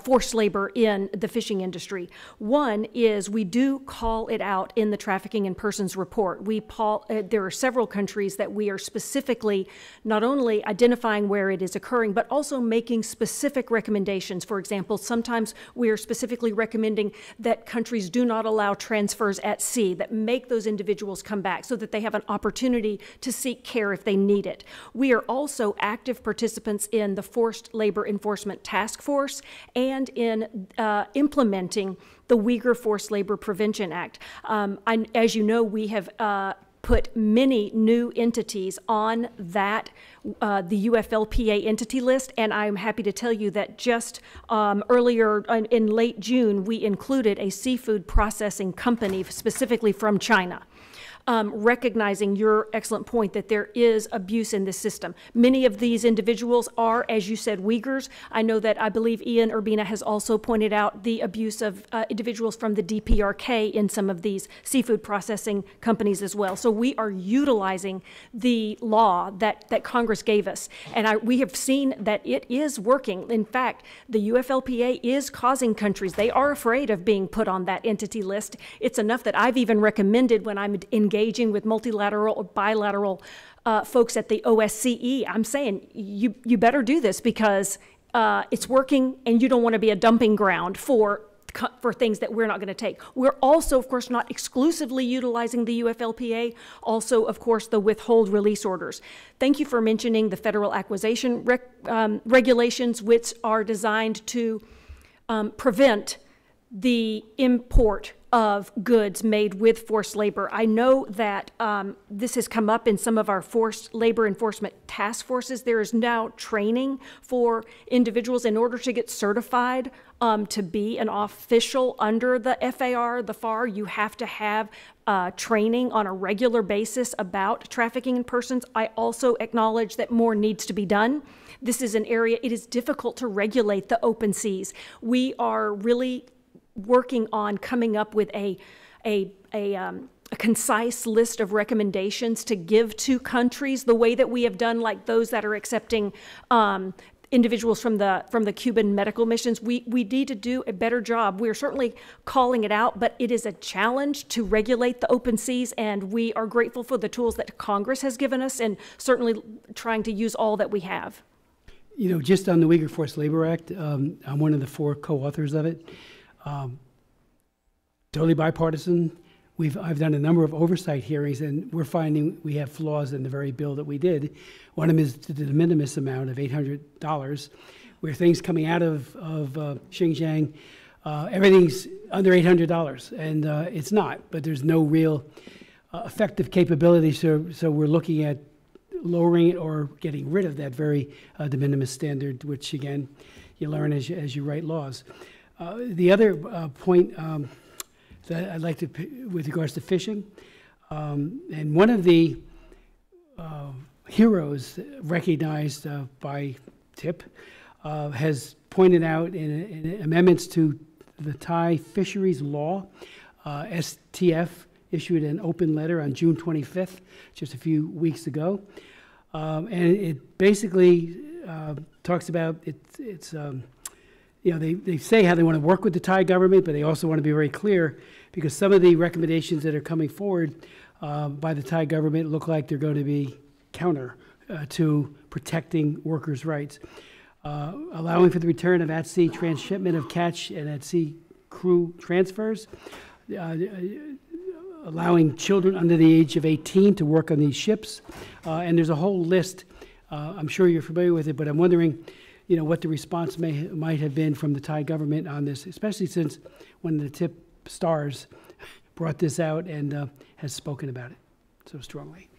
forced labor in the fishing industry. One is we do call it out in the Trafficking in Persons report. There are several countries that we are specifically not only identifying where it is occurring, but also making specific recommendations. For example, sometimes we are specifically recommending that countries do not allow transfers at sea, that make those individuals come back so that they have an opportunity to seek care if they need it. We are also active participants in the Forced Labor Enforcement Task Force and in implementing the Uyghur Forced Labor Prevention Act. As you know, we have put many new entities on that, the UFLPA entity list, and I'm happy to tell you that just earlier in late June, we included a seafood processing company specifically from China. Recognizing your excellent point that there is abuse in this system. Many of these individuals are, as you said, Uyghurs. I know that I believe Ian Urbina has also pointed out the abuse of individuals from the DPRK in some of these seafood processing companies as well. So we are utilizing the law that Congress gave us. And we have seen that it is working. In fact, the UFLPA is causing countries, they are afraid of being put on that entity list. It's enough that I've even recommended when I'm engaging with multilateral or bilateral folks at the OSCE, I'm saying you better do this because it's working and you don't want to be a dumping ground for things that we're not going to take. We're also, of course, not exclusively utilizing the UFLPA, also, of course, the withhold release orders. Thank you for mentioning the federal acquisition regulations, which are designed to prevent the import of goods made with forced labor. I know that this has come up in some of our forced labor enforcement task forces. There is now training for individuals in order to get certified to be an official under the FAR, the FAR. You have to have training on a regular basis about trafficking in persons. I also acknowledge that more needs to be done. This is an area, it is difficult to regulate the open seas. We are really working on coming up with a concise list of recommendations to give to countries the way that we have done, like those that are accepting individuals from the Cuban medical missions. We need to do a better job. We're certainly calling it out, but it is a challenge to regulate the open seas, and we are grateful for the tools that Congress has given us and certainly trying to use all that we have. You know, just on the Uyghur Forced Labor Act, I'm one of the 4 co-authors of it. Totally bipartisan. I've done a number of oversight hearings, and we're finding we have flaws in the very bill that we did. One of them is the de minimis amount of $800, where things coming out of Xinjiang, everything's under $800, and it's not. But there's no real effective capability, so we're looking at lowering it or getting rid of that very de minimis standard, which again, you learn as you write laws. The other point that I'd like to, with regards to fishing, and one of the heroes recognized by TIP has pointed out in amendments to the Thai fisheries law, STF issued an open letter on June 25th, just a few weeks ago, and it basically talks about it's you know, they say how they want to work with the Thai government, but they also want to be very clear because some of the recommendations that are coming forward by the Thai government look like they're going to be counter to protecting workers' rights. Allowing for the return of at-sea transshipment of catch and at-sea crew transfers, allowing children under the age of 18 to work on these ships, and there's a whole list. I'm sure you're familiar with it, but I'm wondering, you know, what the response might have been from the Thai government on this, especially since one of the tip stars brought this out and has spoken about it so strongly.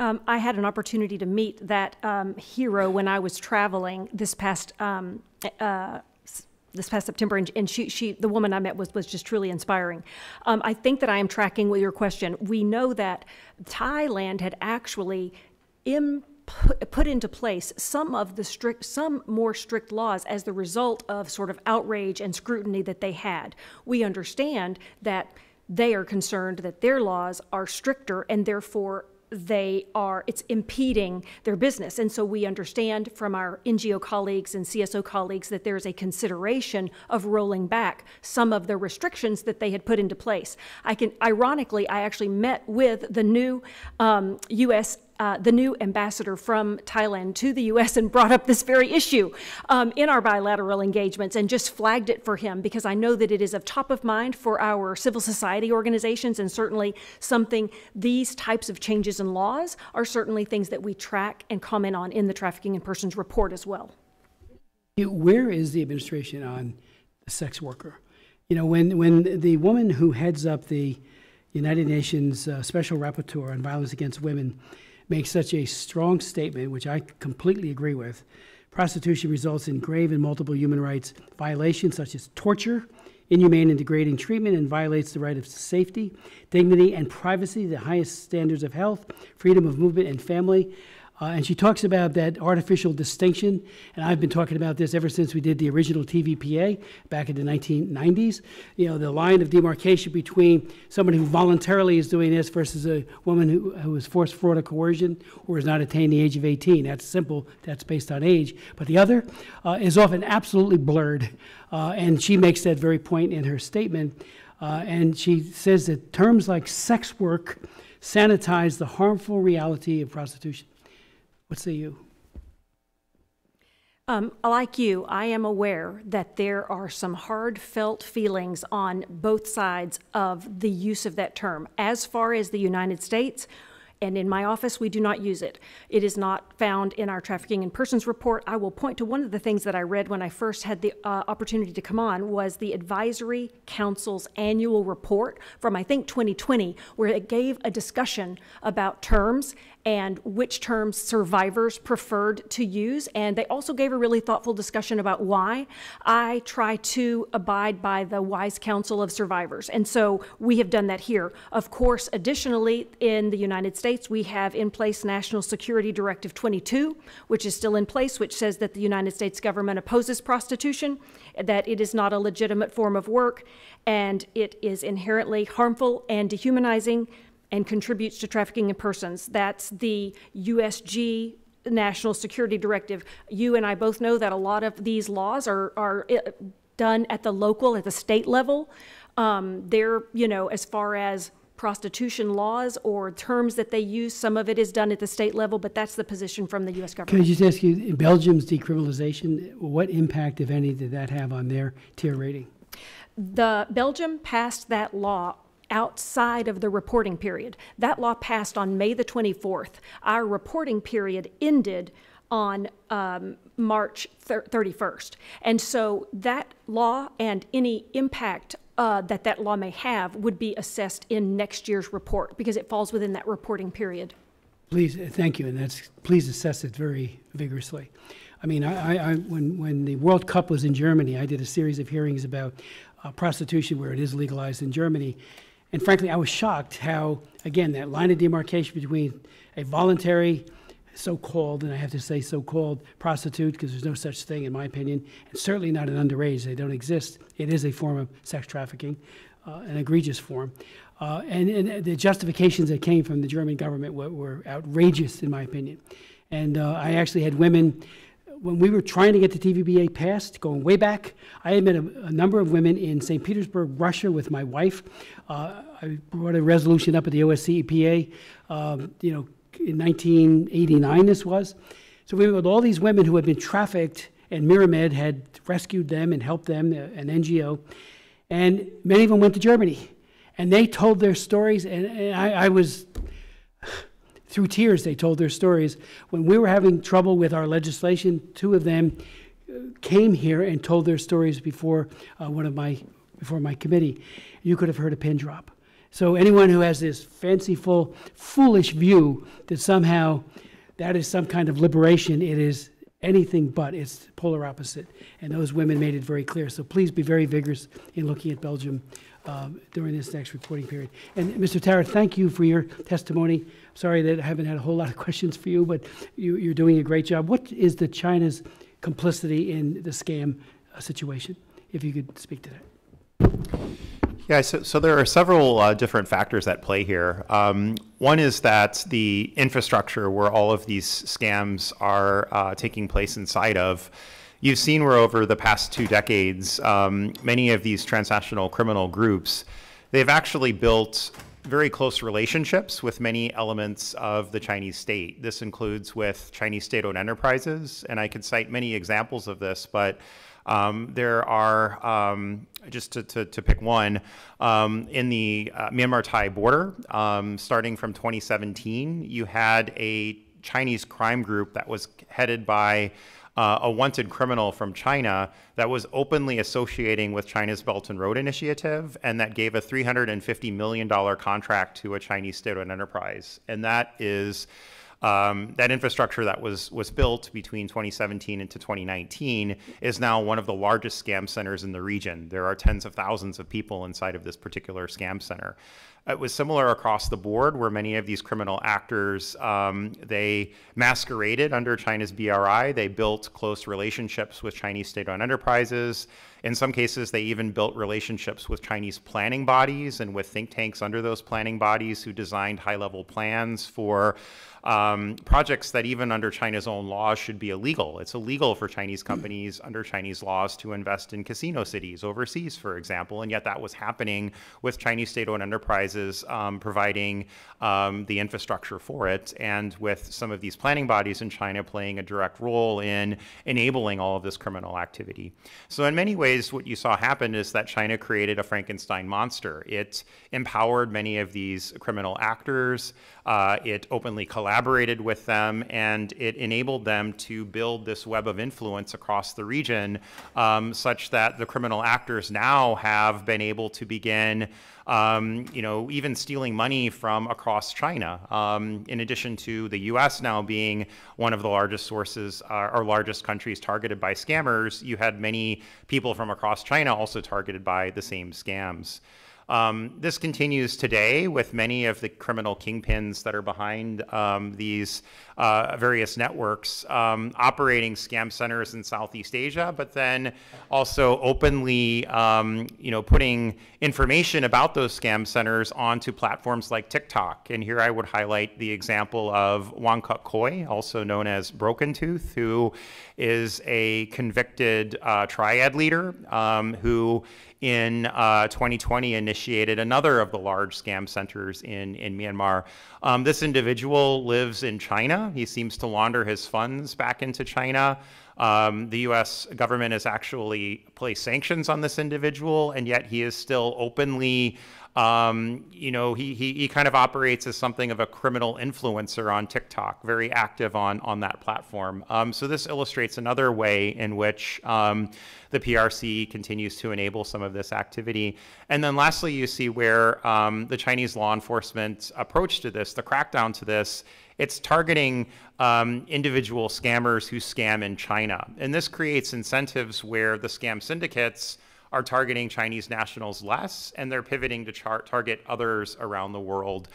I had an opportunity to meet that hero when I was traveling this past September, and she the woman I met was just truly inspiring. I think that I am tracking with your question. We know that Thailand had actually put into place some more strict laws as the result of sort of outrage and scrutiny that they had. We understand that they are concerned that their laws are stricter and therefore it's impeding their business. And so we understand from our NGO colleagues and CSO colleagues that there's a consideration of rolling back some of the restrictions that they had put into place. Ironically, I actually met with the new the new ambassador from Thailand to the U.S. and brought up this very issue in our bilateral engagements and just flagged it for him, because I know that it is of top of mind for our civil society organizations, and certainly something, these types of changes in laws are certainly things that we track and comment on in the Trafficking in Persons report as well. Where is the administration on the sex worker? You know, when the woman who heads up the United Nations Special Rapporteur on Violence Against Women makes such a strong statement, which I completely agree with, prostitution results in grave and multiple human rights violations such as torture, inhumane and degrading treatment, and violates the right of safety, dignity, and privacy, the highest standards of health, freedom of movement, and family. And she talks about that artificial distinction, and I've been talking about this ever since we did the original TVPA back in the 1990s. You know, the line of demarcation between somebody who voluntarily is doing this versus a woman who is forced, fraud, or coercion, or has not attained the age of 18. That's simple. That's based on age. But the other is often absolutely blurred, and she makes that very point in her statement. And she says that terms like sex work sanitize the harmful reality of prostitution. What say you? Like you, I am aware that there are some hard felt feelings on both sides of the use of that term. As far as the United States, and in my office, we do not use it. It is not found in our Trafficking in Persons report. I will point to one of the things that I read when I first had the opportunity to come on was the Advisory Council's annual report from, I think, 2020, where it gave a discussion about terms and which terms survivors preferred to use. And they also gave a really thoughtful discussion about why. I try to abide by the wise counsel of survivors. And so we have done that here. Of course, additionally, in the United States, we have in place National Security Directive 22, which is still in place, which says that the United States government opposes prostitution, that it is not a legitimate form of work, and it is inherently harmful and dehumanizing and contributes to trafficking in persons. That's the USG National Security Directive. You and I both know that a lot of these laws are done at the local, at the state level. They're, you know, as far as prostitution laws or terms that they use, some of it is done at the state level, but that's the position from the U.S. government. Can I just ask you, Belgium's decriminalization, what impact, if any, did that have on their tier rating? Belgium passed that law outside of the reporting period. That law passed on May the 24th. Our reporting period ended on March 31st. And so that law and any impact that law may have would be assessed in next year's report because it falls within that reporting period. Please, thank you, and please assess it very vigorously. I mean, when the World Cup was in Germany, I did a series of hearings about prostitution where it is legalized in Germany. And frankly, I was shocked how, again, that line of demarcation between a voluntary, so-called, and I have to say so-called prostitute, because there's no such thing in my opinion, and certainly not an underage, they don't exist. It is a form of sex trafficking, an egregious form. And the justifications that came from the German government were outrageous in my opinion. And I actually had women, when we were trying to get the TVPA passed, going way back, I had met a number of women in St. Petersburg, Russia with my wife. I brought a resolution up at the OSCE EPA, you know, in 1989 this was. So we were with all these women who had been trafficked, and Miramed had rescued them and helped them, an NGO. And many of them went to Germany. And they told their stories, and I was, through tears, they told their stories. When we were having trouble with our legislation, two of them came here and told their stories before before my committee, you could have heard a pin drop. So anyone who has this fanciful, foolish view that somehow that is some kind of liberation, it is anything but. It's polar opposite. And those women made it very clear. So please be very vigorous in looking at Belgium during this next reporting period. And Mr. Tarrant, thank you for your testimony. Sorry that I haven't had a whole lot of questions for you, but you're doing a great job. What is the China's complicity in the scam situation? If you could speak to that. Yeah, so there are several different factors at play here. One is that the infrastructure where all of these scams are taking place inside of, you've seen where over the past 2 decades, many of these transnational criminal groups, they've actually built very close relationships with many elements of the Chinese state. This includes with Chinese state-owned enterprises, and I could cite many examples of this, but there are, just to pick one, in the Myanmar-Thai border, starting from 2017, you had a Chinese crime group that was headed by a wanted criminal from China that was openly associating with China's Belt and Road Initiative, and that gave a $350 million contract to a Chinese state-owned enterprise. And that is that infrastructure that was built between 2017 and 2019 is now one of the largest scam centers in the region. There are tens of thousands of people inside of this particular scam center. It was similar across the board, where many of these criminal actors, they masqueraded under China's BRI. They built close relationships with Chinese state-owned enterprises. In some cases, they even built relationships with Chinese planning bodies and with think tanks under those planning bodies who designed high-level plans for projects that even under China's own laws should be illegal. It's illegal for Chinese companies under Chinese laws to invest in casino cities overseas, for example, and yet that was happening with Chinese state-owned enterprises providing the infrastructure for it, and with some of these planning bodies in China playing a direct role in enabling all of this criminal activity. So in many ways, what you saw happen is that China created a Frankenstein monster. It empowered many of these criminal actors. It openly collaborated with them, and it enabled them to build this web of influence across the region, such that the criminal actors now have been able to begin even stealing money from across China. In addition to the US now being one of the largest sources or largest countries targeted by scammers, you had many people from across China also targeted by the same scams. This continues today with many of the criminal kingpins that are behind these various networks operating scam centers in Southeast Asia, but then also openly putting information about those scam centers onto platforms like TikTok. And here I would highlight the example of Wang Kok-koi, also known as Broken Tooth, who is a convicted triad leader who in 2020 initiated another of the large scam centers in Myanmar. This individual lives in China. He seems to launder his funds back into China. The US government has actually placed sanctions on this individual, and yet he is still openly he kind of operates as something of a criminal influencer on TikTok, very active on that platform. So this illustrates another way in which the PRC continues to enable some of this activity. And then lastly, you see where the Chinese law enforcement approach to this, the crackdown to this, it's targeting individual scammers who scam in China. And this creates incentives where the scam syndicates are targeting Chinese nationals less, and they're pivoting to target others around the world,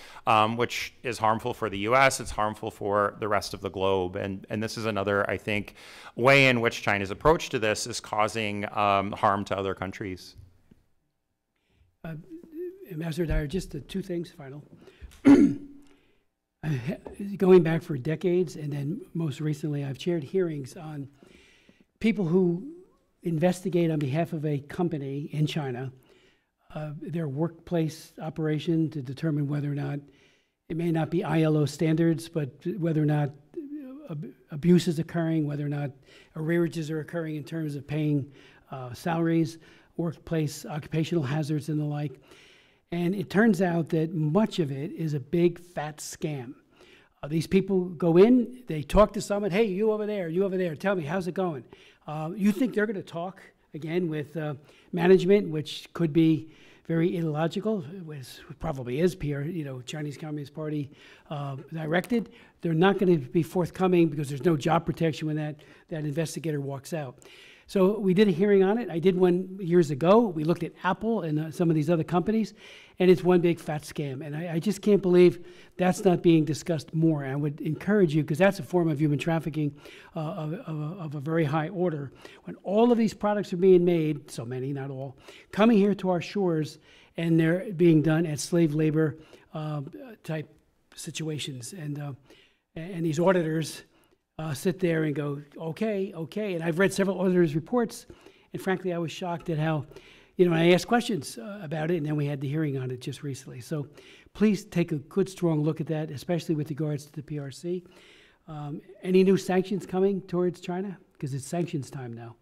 which is harmful for the US, it's harmful for the rest of the globe. And this is another, I think, way in which China's approach to this is causing harm to other countries. Ambassador Dyer, just 2 things, final. Going back for decades, and then most recently, I've chaired hearings on people who investigate on behalf of a company in China, their workplace operation to determine whether or not, it may not be ILO standards, but whether or not abuse is occurring, whether or not arrearages are occurring in terms of paying salaries, workplace occupational hazards and the like. And it turns out that much of it is a big fat scam. These people go in, they talk to someone, hey, you over there, tell me, how's it going? You think they're going to talk, again, with management, which could be very illogical, which probably is PR, Chinese Communist Party directed. They're not going to be forthcoming because there's no job protection when that investigator walks out. So we did a hearing on it. I did one years ago. We looked at Apple and some of these other companies, and it's one big fat scam. And I just can't believe that's not being discussed more. I would encourage you, because that's a form of human trafficking of a very high order. When all of these products are being made, so many, not all, coming here to our shores, and they're being done at slave labor type situations. And these auditors sit there and go, okay. And I've read several auditors' reports, and frankly, I was shocked at how, I asked questions about it, and then we had the hearing on it just recently. So please take a good, strong look at that, especially with regards to the PRC. Any new sanctions coming towards China? Because it's sanctions time now.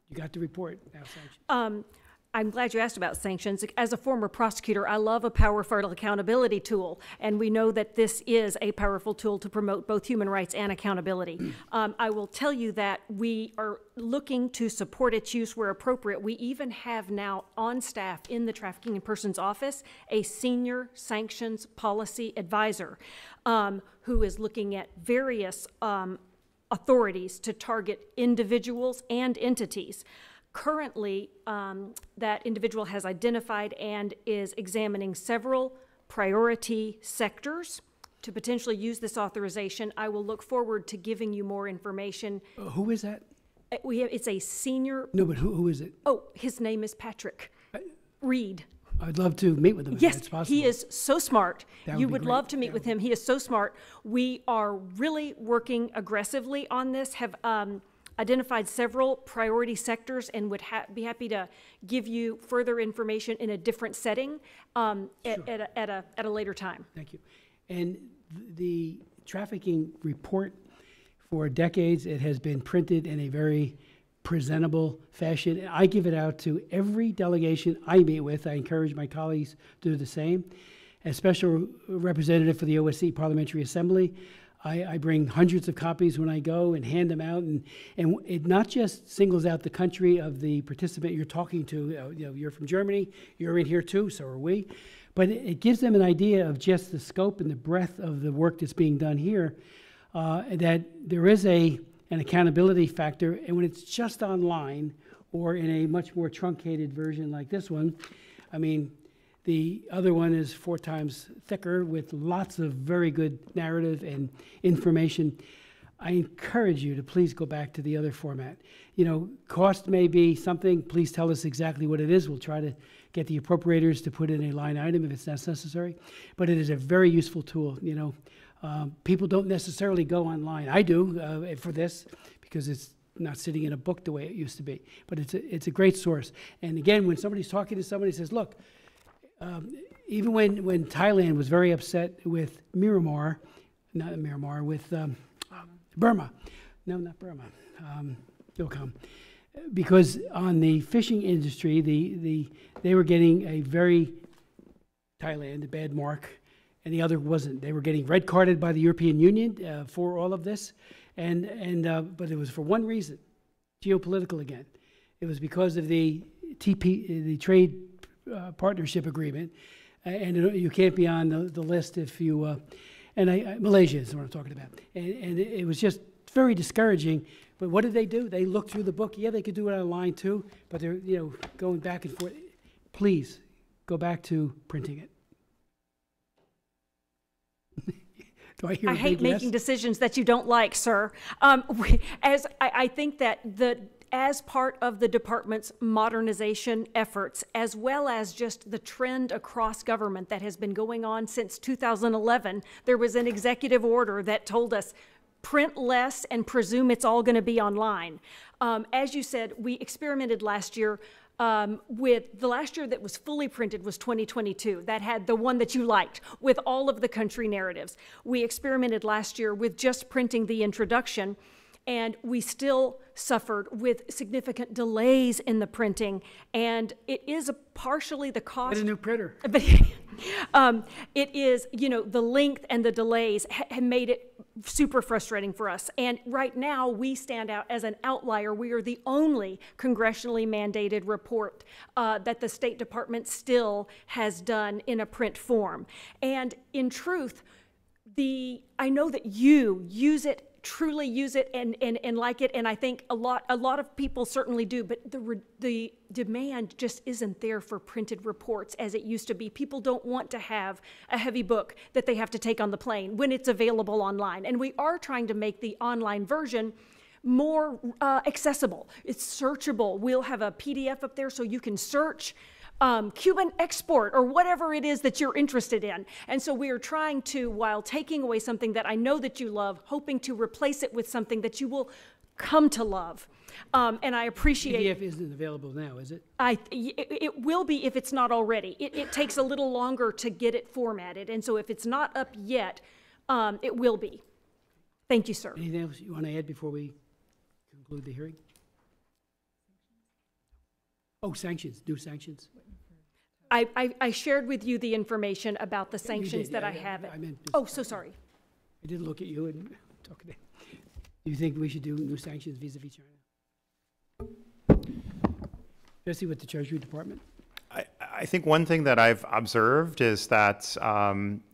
You got the report now, sanctions. I'm glad you asked about sanctions. As a former prosecutor, I love a powerful accountability tool, and we know that this is a powerful tool to promote both human rights and accountability. I will tell you that we are looking to support its use where appropriate. We even have now on staff in the Trafficking in Persons Office a senior sanctions policy advisor who is looking at various authorities to target individuals and entities. Currently, that individual has identified and is examining several priority sectors to potentially use this authorization. I will look forward to giving you more information. Who is that? It's a senior. No, but who is it? Oh, his name is Patrick Reed. I'd love to meet with him if Yes, that's possible. he is so smart. You would great. love to meet with him. He is so smart. We are really working aggressively on this, have identified several priority sectors, and would be happy to give you further information in a different setting at a later time. Thank you. And the trafficking report, for decades, it has been printed in a very presentable fashion. And I give it out to every delegation I meet with. I encourage my colleagues to do the same. As special representative for the OSCE Parliamentary Assembly, I bring hundreds of copies when I go and hand them out, and it not just singles out the country of the participant you're talking to. You're from Germany, you're in here too, so are we. But it gives them an idea of just the scope and the breadth of the work that's being done here, that there is an accountability factor, and when it's just online or in a much more truncated version like this one, I mean, the other one is 4 times thicker with lots of very good narrative and information. I encourage you to please go back to the other format. Cost may be something. Please tell us exactly what it is. We'll try to get the appropriators to put in a line item if it's necessary. But it is a very useful tool. People don't necessarily go online. I do for this because it's not sitting in a book the way it used to be. But it's a great source. And again, when somebody's talking to somebody, says, look, even when Thailand was very upset with Burma. No, not Burma. It'll come. Because on the fishing industry, they were getting a very, Thailand, a bad mark, and the other wasn't. They were getting red carded by the European Union for all of this, but it was for one reason, geopolitical again. It was because of the trade partnership agreement, and you can't be on the list if you, Malaysia is what I'm talking about. And it was just very discouraging. But what did they do? They looked through the book. Yeah, they could do it online too, but they're going back and forth. Please go back to printing it. Do I hear a I hate big yes? making decisions that you don't like, sir. I think that as part of the department's modernization efforts, as well as just the trend across government that has been going on since 2011, there was an executive order that told us, print less and presume it's all going to be online. As you said, we experimented last year with the last year that was fully printed was 2022. That had the one that you liked with all of the country narratives. We experimented last year with just printing the introduction, and we still suffered with significant delays in the printing. And it is partially the cost. Get a new printer. But It is, you know, the length and the delays have made it super frustrating for us. And right now, we stand out as an outlier. We are the only congressionally mandated report that the State Department still has done in a print form. And in truth, I know that you use it, truly use it and like it, and I think a lot of people certainly do, but the demand just isn't there for printed reports as it used to be. People don't want to have a heavy book that they have to take on the plane when it's available online, and we are trying to make the online version more accessible. It's searchable. We'll have a PDF up there so you can search Cuban export or whatever it is that you're interested in. And so we are trying to, while taking away something that I know that you love, hoping to replace it with something that you will come to love. And I appreciate— PDF isn't available now, is it? It will be if it's not already. It takes a little longer to get it formatted. And so if it's not up yet, it will be. Thank you, sir. Anything else you want to add before we conclude the hearing? Oh, sanctions, new sanctions. I shared with you the information about the sanctions did, that yeah, I have. I meant Oh, so sorry. I did look at you and talk about. Do you think we should do new sanctions vis-a-vis China? Especially with the Treasury Department? I think one thing that I've observed is that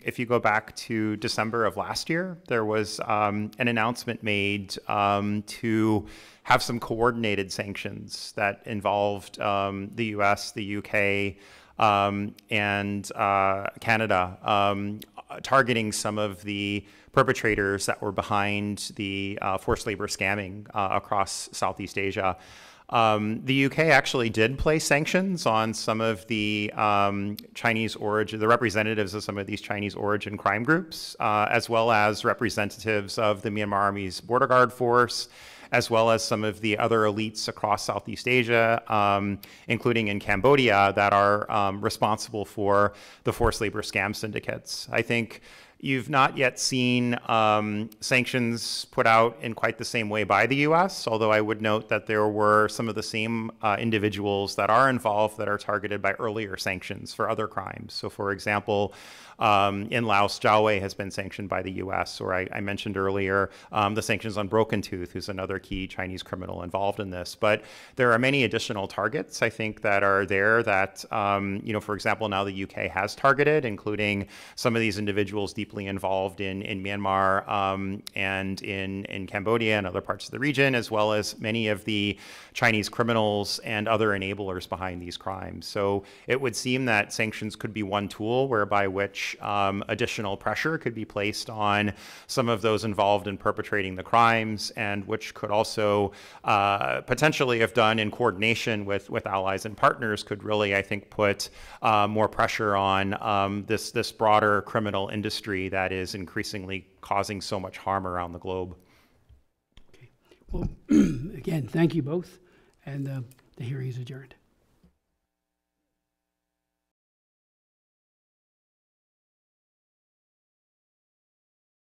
if you go back to December of last year, there was an announcement made to have some coordinated sanctions that involved the US, the UK, and Canada, targeting some of the perpetrators that were behind the forced labor scamming across Southeast Asia. The UK actually did place sanctions on some of the Chinese origin, the representatives of some of these Chinese origin crime groups, as well as representatives of the Myanmar Army's Border Guard Force, as well as some of the other elites across Southeast Asia, including in Cambodia, that are responsible for the forced labor scam syndicates. I think you've not yet seen sanctions put out in quite the same way by the US, although I would note that there were some of the same individuals that are involved that are targeted by earlier sanctions for other crimes. So for example, in Laos, Zhao Wei has been sanctioned by the US, or I mentioned earlier the sanctions on Broken Tooth, who's another key Chinese criminal involved in this. But there are many additional targets, I think, that are there that, you know, for example, now the UK has targeted, including some of these individuals deeply involved in Myanmar and in Cambodia and other parts of the region, as well as many of the Chinese criminals and other enablers behind these crimes. So it would seem that sanctions could be one tool whereby which additional pressure could be placed on some of those involved in perpetrating the crimes, and which could also potentially, if done in coordination with allies and partners, could really, I think, put more pressure on this broader criminal industry that is increasingly causing so much harm around the globe. Okay. Well, again, thank you both, and the hearing is adjourned.